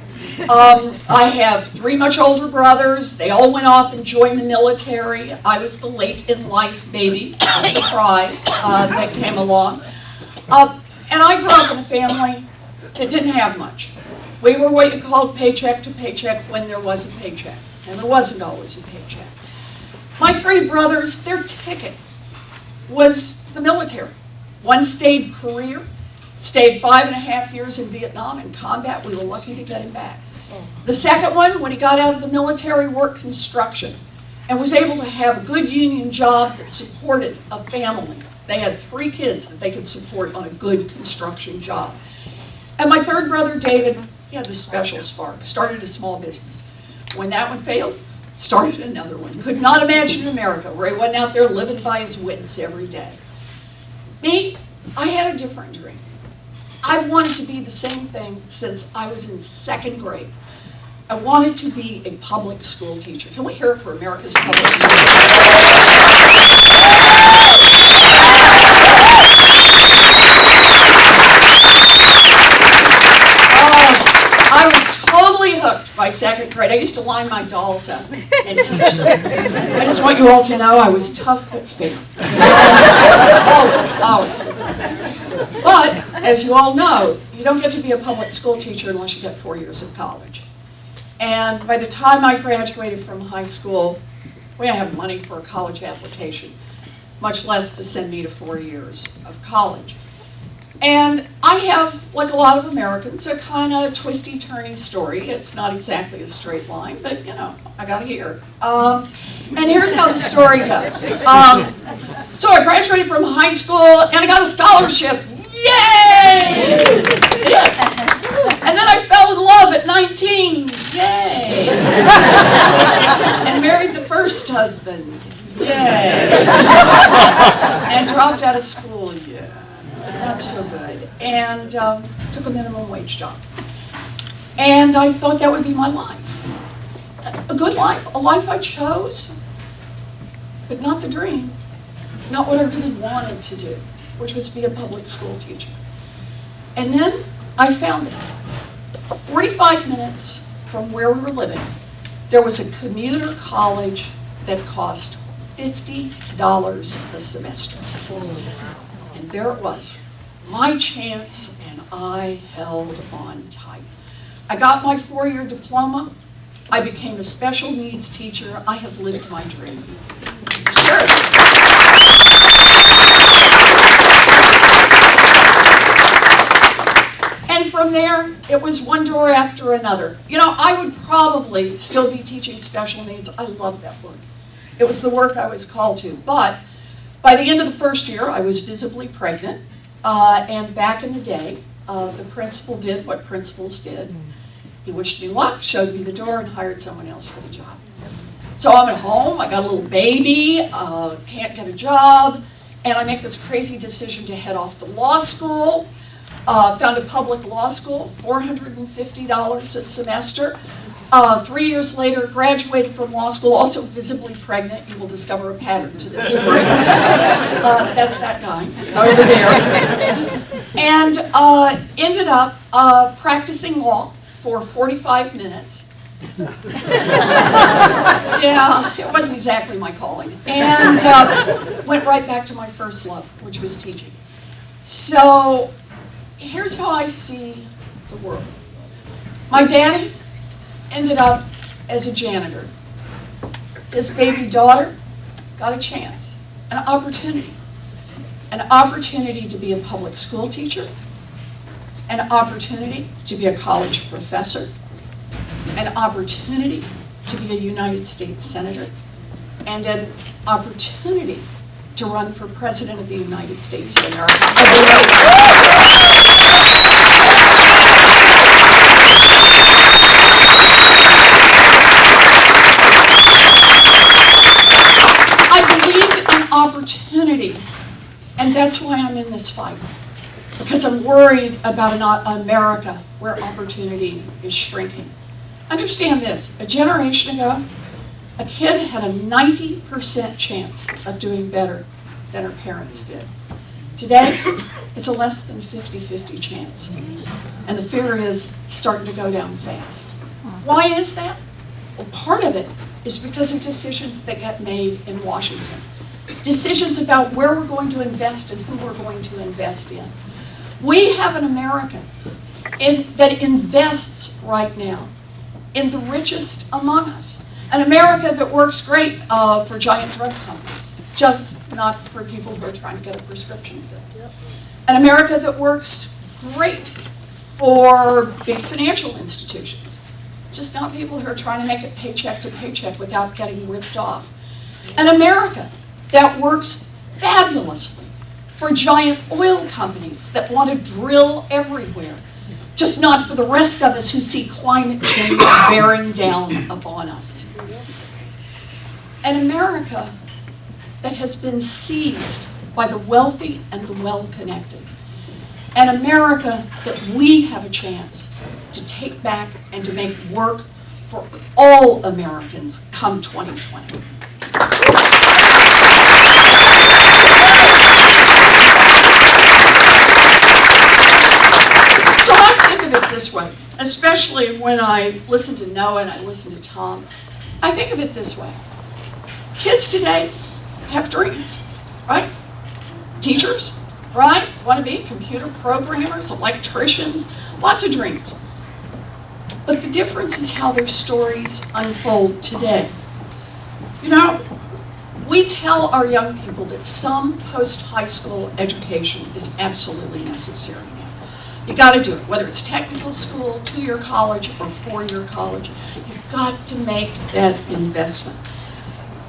I have 3 much older brothers. They all went off and joined the military. I was the late in life baby, a surprise that came along. And I grew up in a family that didn't have much. We were what you called paycheck to paycheck when there was a paycheck. And there wasn't always a paycheck. My 3 brothers, their ticket was the military. One stayed career, stayed 5.5 years in Vietnam in combat. We were lucky to get him back. The second one, when he got out of the military, worked construction and was able to have a good union job that supported a family. They had 3 kids that they could support on a good construction job. And my third brother, David, he had this special spark, started a small business. When that one failed, started another one. Could not imagine America where he wasn't out there living by his wits every day. Me, I had a different dream. I wanted to be the same thing since I was in 2nd grade. I wanted to be a public school teacher. Can we hear it for America's public school I was totally hooked by 2nd grade. I used to line my dolls up and teach them. I just want you all to know I was tough but fair. Always. But, as you all know, you don't get to be a public school teacher unless you get 4 years of college. And by the time I graduated from high school, we didn't have money for a college application, much less to send me to 4 years of college. And I have, like a lot of Americans, a kind of twisty-turny story. It's not exactly a straight line, but, I got to hear it. And here's how the story goes. So I graduated from high school, and I got a scholarship. Yay! Yes. And then I fell in love at 19. Yay! And married the first husband. Yay! And dropped out of school. Yeah. Not so good. And took a minimum wage job. And I thought that would be my life. A good life, a life I chose, but not the dream. Not what I really wanted to do, which was be a public school teacher. And then I found it. 45 minutes from where we were living, there was a commuter college that cost $50 a semester. And there it was, my chance, and I held on tight. I got my 4-year diploma. I became a special needs teacher. I have lived my dream. It's true. And from there, it was one door after another. You know, I would probably still be teaching special needs. I love that work. It was the work I was called to. But by the end of the first year, I was visibly pregnant. And back in the day, the principal did what principals did. He wished me luck, showed me the door, and hired someone else for the job. So I'm at home, I got a little baby, can't get a job, and I make this crazy decision to head off to law school. Found a public law school, $450 a semester. 3 years later, graduated from law school, also visibly pregnant. You will discover a pattern to this story. That's that guy over there. And ended up practicing law for 45 minutes. Yeah, it wasn't exactly my calling. And went right back to my first love, which was teaching. So here's how I see the world. My daddy ended up as a janitor. His baby daughter got a chance, an opportunity to be a public school teacher, an opportunity to be a college professor, an opportunity to be a United States Senator, and an opportunity to run for President of the United States of America. Opportunity, and that's why I'm in this fight, because I'm worried about an America where opportunity is shrinking. Understand this, a generation ago, a kid had a 90% chance of doing better than her parents did. Today, it's a less than 50-50 chance, and the fear is starting to go down fast. Why is that? Well, part of it is because of decisions that get made in Washington. Decisions about where we're going to invest and who we're going to invest in. We have an America that invests right now in the richest among us. An America that works great for giant drug companies, just not for people who are trying to get a prescription filled. An America that works great for big financial institutions, just not people who are trying to make it paycheck to paycheck without getting ripped off. An America that works fabulously for giant oil companies that want to drill everywhere, just not for the rest of us who see climate change bearing down upon us. An America that has been seized by the wealthy and the well-connected. An America that we have a chance to take back and to make work for all Americans come 2020. So I think of it this way, especially when I listen to Noah and I listen to Tom. I think of it this way. Kids today have dreams, right? Teachers, right? Want to be computer programmers, electricians, lots of dreams. But the difference is how their stories unfold today. You know, we tell our young people that some post-high school education is absolutely necessary now. You got to do it, whether it's technical school, 2-year college, or 4-year college. You've got to make that investment.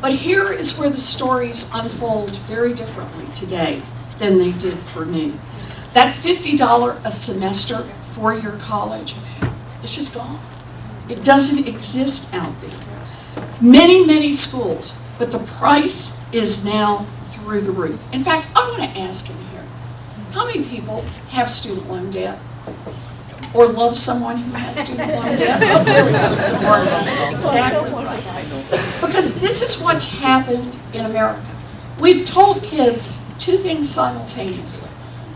But here is where the stories unfold very differently today than they did for me. That $50 a semester 4-year college, it's just gone. It doesn't exist out there. Many, many schools, but the price is now through the roof. In fact, I want to ask in here, how many people have student loan debt? Or love someone who has student loan debt? Oh, there we go, some more of us. Exactly right. Because this is what's happened in America. We've told kids 2 things simultaneously.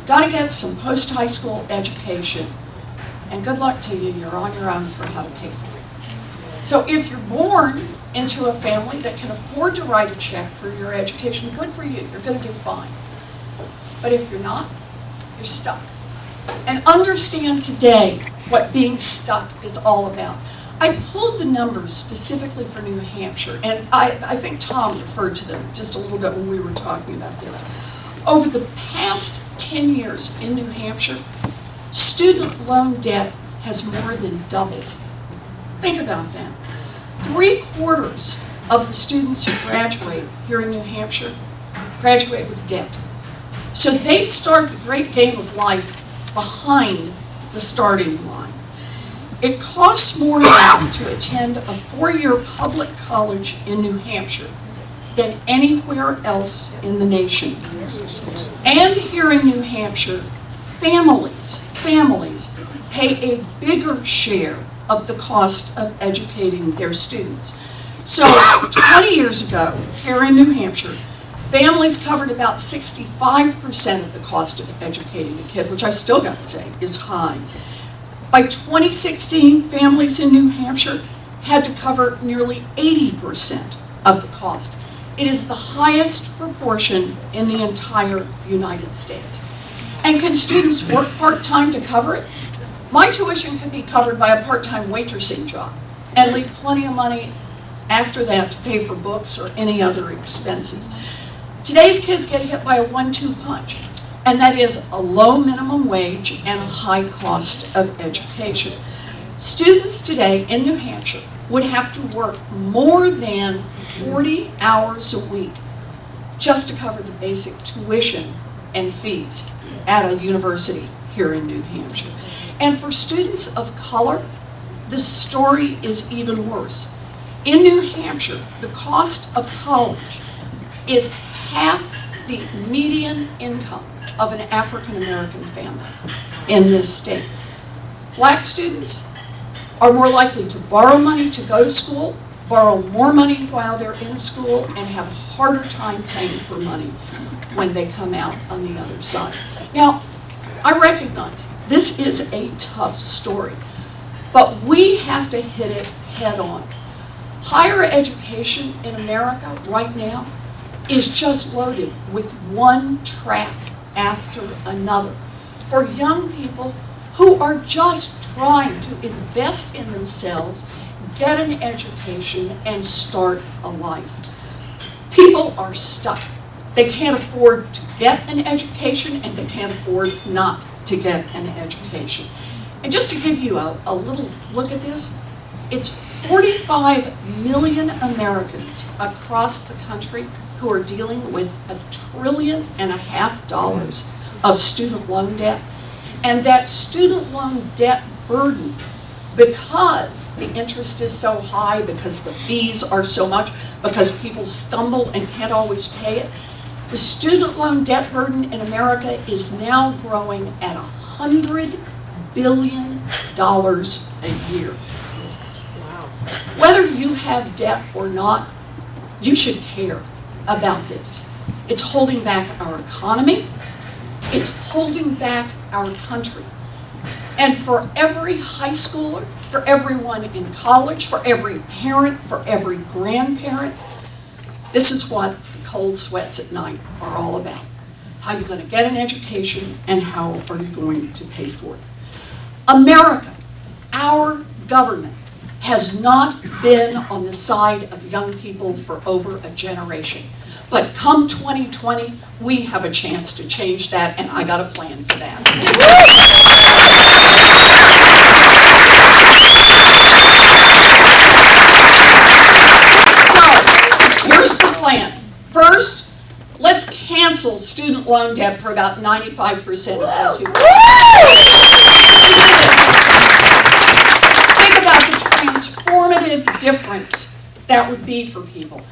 Got to get some post-high school education, and good luck to you, you're on your own for how to pay for it. So if you're born into a family that can afford to write a check for your education, good for you, you're going to do fine. But if you're not, you're stuck. And understand today what being stuck is all about. I pulled the numbers specifically for New Hampshire, and I think Tom referred to them just a little bit when we were talking about this. Over the past 10 years in New Hampshire, student loan debt has more than doubled. Think about that. 3/4 of the students who graduate here in New Hampshire graduate with debt. So they start the great game of life behind the starting line. It costs more now to attend a 4-year public college in New Hampshire than anywhere else in the nation. And here in New Hampshire, families pay a bigger share of the cost of educating their students. So 20 years ago, here in New Hampshire, families covered about 65% of the cost of educating a kid, which I still got to say is high. By 2016, families in New Hampshire had to cover nearly 80% of the cost. It is the highest proportion in the entire United States. And can students work part-time to cover it? My tuition can be covered by a part-time waitressing job and leave plenty of money after that to pay for books or any other expenses. Today's kids get hit by a 1-2 punch, and that is a low minimum wage and a high cost of education. Students today in New Hampshire would have to work more than 40 hours a week just to cover the basic tuition and fees at a university here in New Hampshire. And for students of color, the story is even worse. In New Hampshire, the cost of college is half the median income of an African American family in this state. Black students are more likely to borrow money to go to school, borrow more money while they're in school, and have a harder time paying for money when they come out on the other side. Now, I recognize this is a tough story, but we have to hit it head on. Higher education in America right now is just loaded with one trap after another for young people who are just trying to invest in themselves, get an education, and start a life. People are stuck. They can't afford to get an education, and they can't afford not to get an education. And just to give you a little look at this, it's 45 million Americans across the country who are dealing with $1.5 trillion of student loan debt. And that student loan debt burden, because the interest is so high, because the fees are so much, because people stumble and can't always pay it, the student loan debt burden in America is now growing at $100 billion a year. Whether you have debt or not, you should care about this. It's holding back our economy. It's holding back our country. And for every high schooler, for everyone in college, for every parent, for every grandparent, this is what the cold sweats at night are all about. How you're going to get an education and how are you going to pay for it. America, our government, has not been on the side of young people for over a generation. But come 2020, we have a chance to change that, and I got a plan for that. So, here's the plan. First, let's cancel student loan debt for about 95% of those who Think about the transformative difference that would be for people.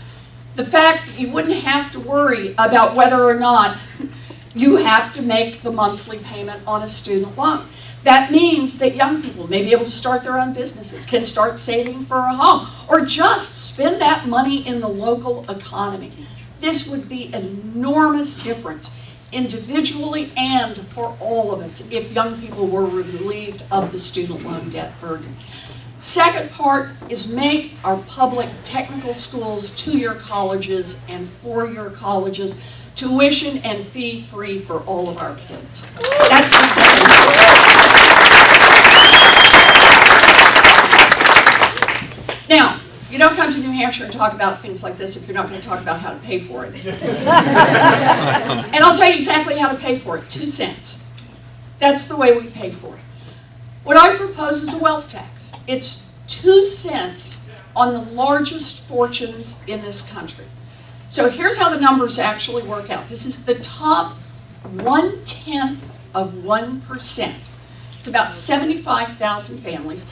The fact that you wouldn't have to worry about whether or not you have to make the monthly payment on a student loan. That means that young people may be able to start their own businesses, can start saving for a home, or just spend that money in the local economy. This would be an enormous difference individually and for all of us if young people were relieved of the student loan debt burden. Second part is make our public technical schools two-year colleges and four-year colleges tuition and fee free for all of our kids. That's the second part. Now, you don't come to New Hampshire and talk about things like this if you're not going to talk about how to pay for it. And I'll tell you exactly how to pay for it, 2 cents. That's the way we pay for it. What I propose is a wealth tax. It's 2 cents on the largest fortunes in this country. So here's how the numbers actually work out. This is the top 1/10 of 1%. It's about 75,000 families.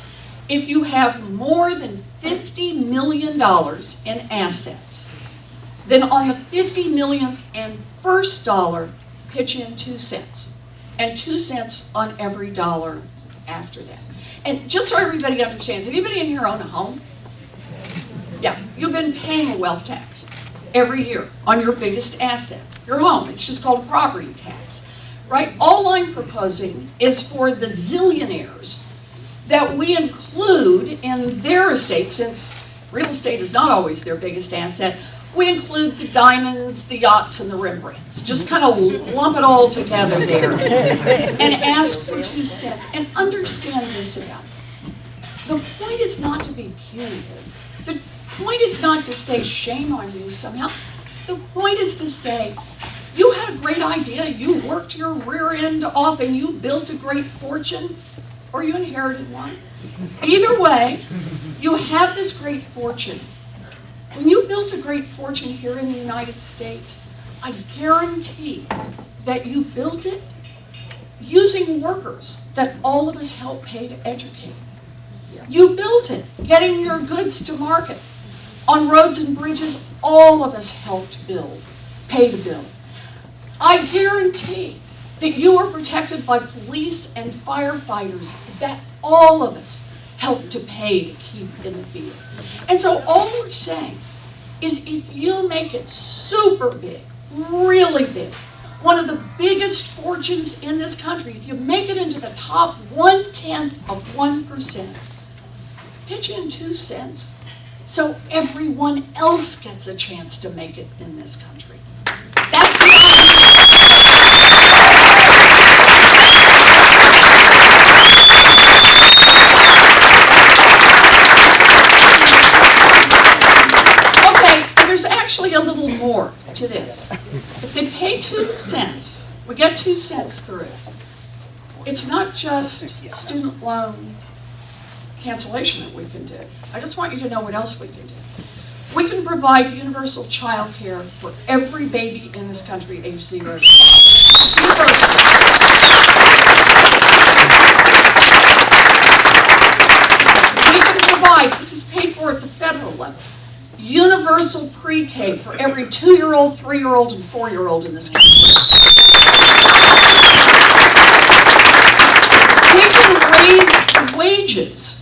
If you have more than $50 million in assets, then on the 50 millionth and first dollar, pitch in 2 cents. And 2 cents on every dollar after that. And just so everybody understands, anybody in here own a home? Yeah, you've been paying a wealth tax every year on your biggest asset, your home. It's just called a property tax, right? All I'm proposing is for the zillionaires that we include in their estate, since real estate is not always their biggest asset, we include the diamonds, the yachts, and the Rembrandts. Just kind of lump it all together there and ask for 2 cents. And understand this about it. The point is not to be punitive. The point is not to say shame on you somehow. The point is to say, you had a great idea, you worked your rear end off and you built a great fortune, or you inherited one. Either way, you have this great fortune. When you built a great fortune here in the United States, I guarantee that you built it using workers that all of us help pay to educate. You built it getting your goods to market on roads and bridges all of us helped build, pay to build. I guarantee that you are protected by police and firefighters that all of us help to pay to keep in the field. And so all we're saying is if you make it super big, really big, one of the biggest fortunes in this country, if you make it into the top 1/10 of 1%, pitch in 2 cents so everyone else gets a chance to make it in this country. That's the There's actually a little more to this. If they pay 2 cents, we get 2 cents through it. It's not just student loan cancellation that we can do. I just want you to know what else we can do. We can provide universal child care for every baby in this country age 0 to 5. We can provide, this is paid for at the federal level, universal pre-K for every 2-year-old, 3-year-old, and 4-year-old in this country. We can raise the wages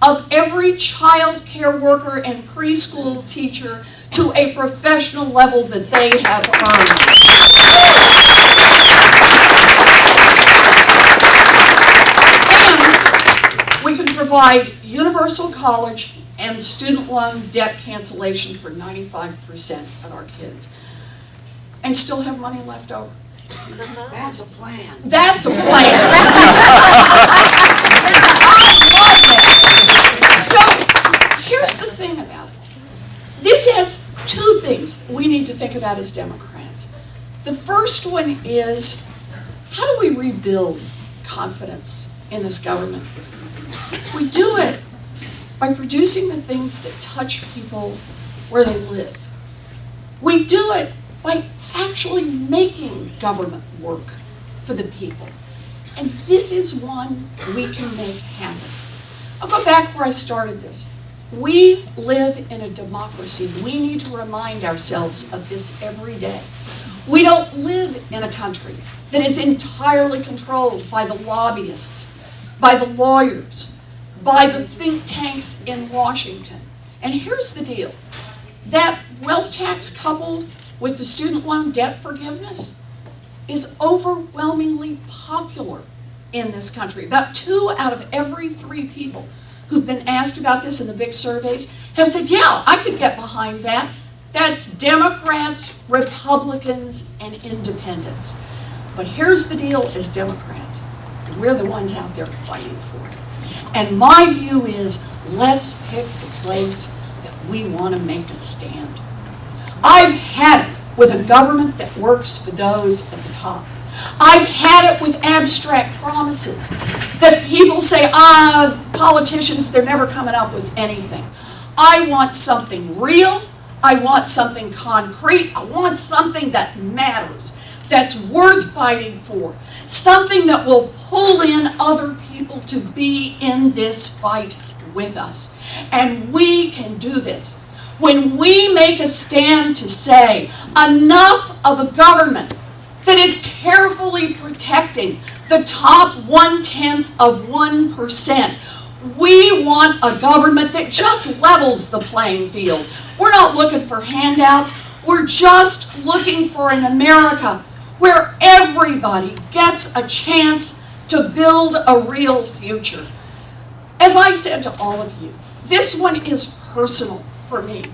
of every child care worker and preschool teacher to a professional level that they have earned. And we can provide universal college and student loan debt cancellation for 95% of our kids, and still have money left over. That's a plan. That's a plan. So here's the thing about it. This has 2 things we need to think about as Democrats. The first one is, how do we rebuild confidence in this government? We do it by producing the things that touch people where they live. We do it by actually making government work for the people. And this is one we can make happen. I'll go back where I started this. We live in a democracy. We need to remind ourselves of this every day. We don't live in a country that is entirely controlled by the lobbyists, by the lawyers, by the think tanks in Washington. And here's the deal. That wealth tax coupled with the student loan debt forgiveness is overwhelmingly popular in this country. About 2 out of every 3 people who've been asked about this in the big surveys have said, yeah, I could get behind that. That's Democrats, Republicans, and independents. But here's the deal as Democrats. We're the ones out there fighting for it. And my view is, let's pick the place that we want to make a stand. I've had it with a government that works for those at the top. I've had it with abstract promises that people say, politicians, they're never coming up with anything. I want something real. I want something concrete. I want something that matters, that's worth fighting for, something that will pull in other people to be in this fight with us. And we can do this. When we make a stand to say, enough of a government that is carefully protecting the top 0.1%. We want a government that just levels the playing field. We're not looking for handouts. We're just looking for an America where everybody gets a chance to build a real future. As I said to all of you, this one is personal for me.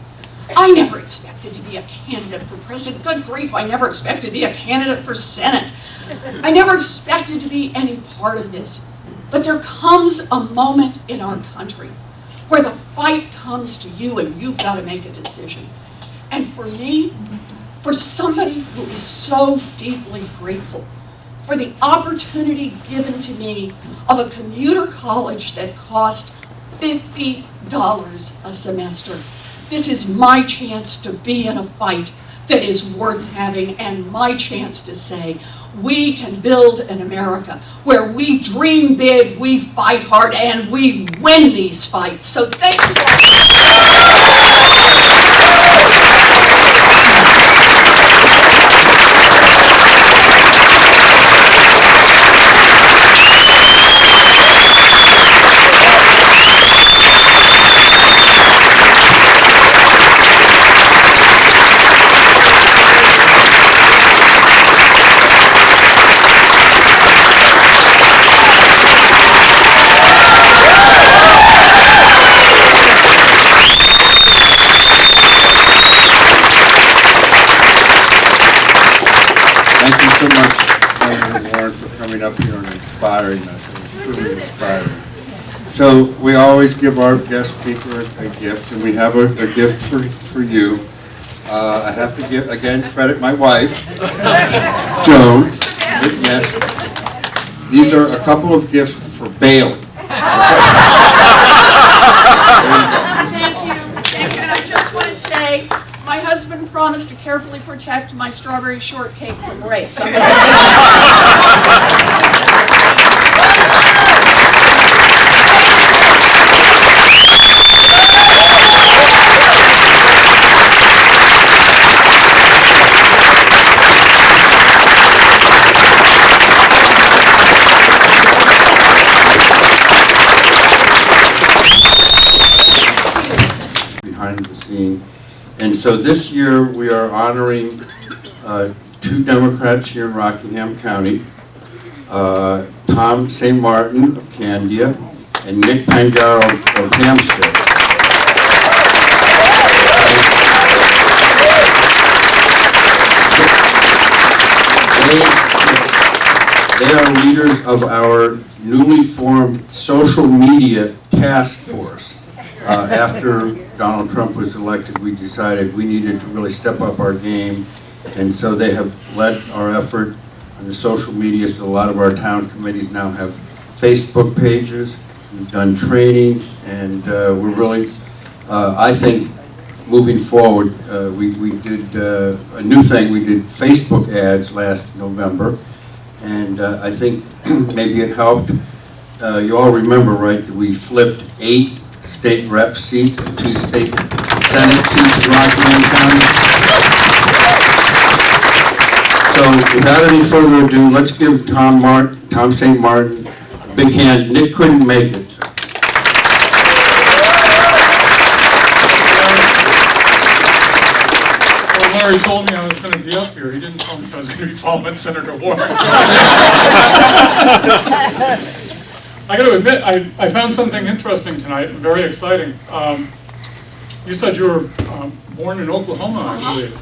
I never expected to be a candidate for president. Good grief, I never expected to be a candidate for Senate. I never expected to be any part of this. But there comes a moment in our country where the fight comes to you and you've got to make a decision. And for me, for somebody who is so deeply grateful for the opportunity given to me of a commuter college that cost $50 a semester, this is my chance to be in a fight that is worth having, and my chance to say, we can build an America where we dream big, we fight hard, and we win these fights. So thank you all. Thank you so much, Senator Warren, for coming up here and inspiring us. It was truly inspiring. So we always give our guest speaker a gift, and we have a gift for you. I have to give, again, credit my wife, Joan. Yes. These are a couple of gifts for Bailey. Thank you. And I just want to say, my husband promised to carefully protect my strawberry shortcake from Ray. So behind the scene. And so this year we are honoring two Democrats here in Rockingham County, Tom St. Martin of Candia and Nick Pangaro of Hampstead. They are leaders of our newly formed social media task force. After Donald Trump was elected, we decided we needed to really step up our game, and so they have led our effort on the social media. So a lot of our town committees now have Facebook pages. We've done training, and we're really, I think, moving forward. We did a new thing. We did Facebook ads last November, and I think maybe it helped. You all remember, right, that we flipped 8 state rep seats and 2 state senate seats in Rockingham County. So without any further ado, let's give Tom St. Martin a big hand. Nick couldn't make it. Well, Larry told me I was going to be up here. He didn't tell me I was going to be following Senator Warren. I got to admit, I found something interesting tonight, and very exciting. You said you were born in Oklahoma, I believe.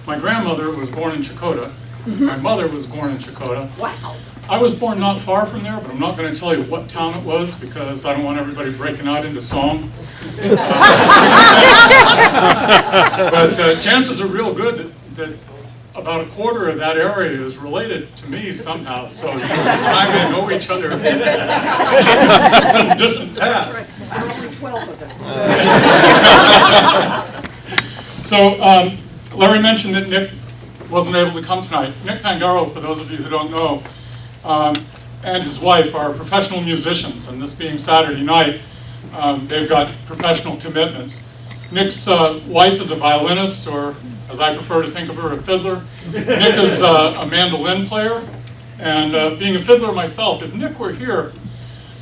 My grandmother was born in Chakotah. My mother was born in Chakotah. Wow. I was born not far from there, but I'm not going to tell you what town it was because I don't want everybody breaking out into song. But chances are real good that about a quarter of that area is related to me somehow, so you and I may know each other from some distant past. There are only 12 of us. So Larry mentioned that Nick wasn't able to come tonight. Nick Pangaro, for those of you who don't know, and his wife are professional musicians, and this being Saturday night, they've got professional commitments. Nick's wife is a violinist, or as I prefer to think of her, a fiddler. Nick is a mandolin player, and being a fiddler myself, if Nick were here,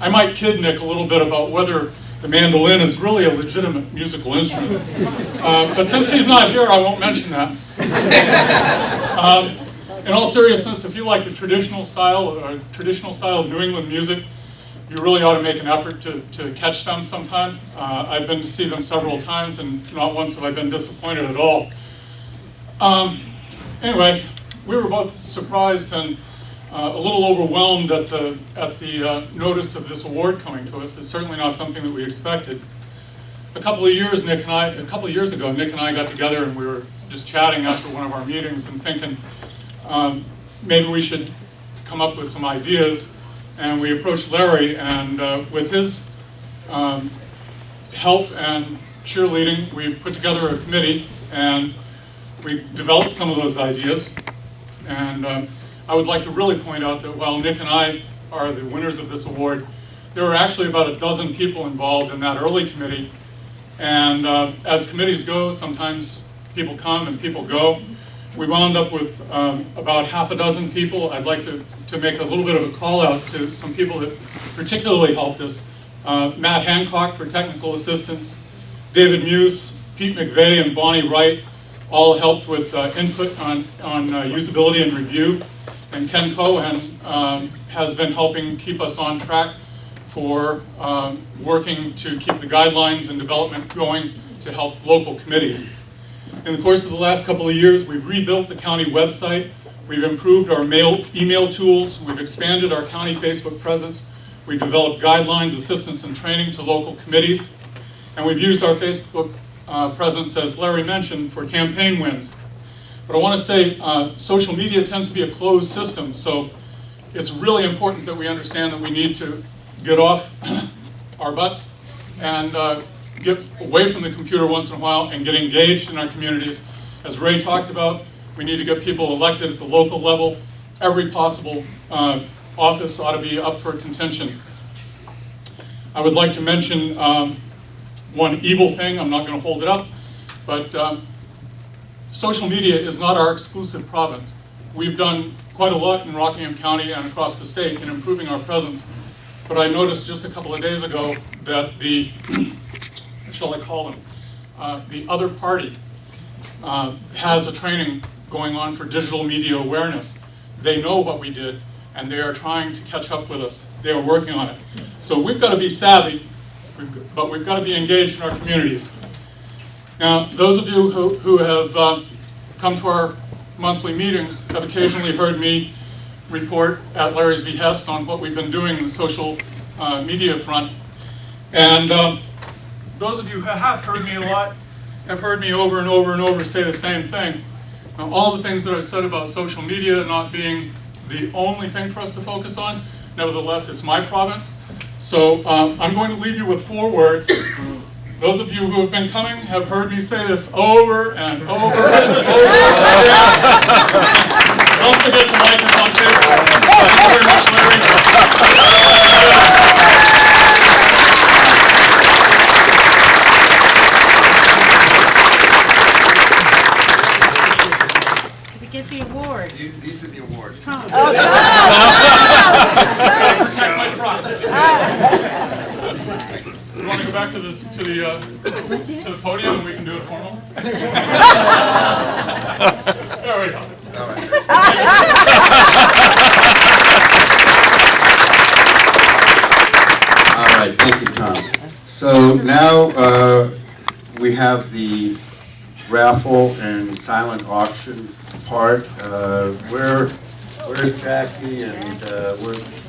I might kid Nick a little bit about whether the mandolin is really a legitimate musical instrument. But since he's not here, I won't mention that. In all seriousness, if you like the traditional style of New England music, you really ought to make an effort to catch them sometime. I've been to see them several times, and not once have I been disappointed at all. Anyway, we were both surprised and a little overwhelmed at the notice of this award coming to us. It's certainly not something that we expected. A couple of years ago, Nick and I got together and we were just chatting after one of our meetings and thinking maybe we should come up with some ideas. And we approached Larry, and with his help and cheerleading, we put together a committee and we developed some of those ideas. And I would like to really point out that while Nick and I are the winners of this award, there were actually about a dozen people involved in that early committee. And as committees go, sometimes people come and people go. We wound up with about half a dozen people. I'd like to make a little bit of a call out to some people that particularly helped us. Matt Hancock for technical assistance, David Muse, Pete McVeigh, and Bonnie Wright all helped with input on usability and review. And Ken Cohen has been helping keep us on track for working to keep the guidelines and development going to help local committees. In the course of the last couple of years, we've rebuilt the county website, we've improved our email tools, we've expanded our county Facebook presence, we've developed guidelines, assistance, and training to local committees, and we've used our Facebook presence, as Larry mentioned, for campaign wins. But I want to say social media tends to be a closed system, so it's really important that we understand that we need to get off our butts and get away from the computer once in a while and get engaged in our communities. As Ray talked about, we need to get people elected at the local level. Every possible office ought to be up for contention. I would like to mention one evil thing. I'm not going to hold it up, but social media is not our exclusive province. We've done quite a lot in Rockingham County and across the state in improving our presence, but I noticed just a couple of days ago that the what shall I call them? The other party has a training going on for digital media awareness. They know what we did, and they are trying to catch up with us. They are working on it. So we've got to be savvy, but we've got to be engaged in our communities. Now, those of you who have come to our monthly meetings have occasionally heard me report at Larry's behest on what we've been doing in the social media front. And those of you who have heard me a lot have heard me over and over and over say the same thing. Now, all the things that I've said about social media not being the only thing for us to focus on, nevertheless, it's my province. So I'm going to leave you with 4 words. Those of you who have been coming have heard me say this over and over and over again. Don't forget to like us on Facebook. Thank you very much, Larry. Get the award. These are the awards. Protect my props. You want to go back to the podium and we can do it formal? There we go. All right. now we have the raffle and silent auction part. Where's Jackie and where's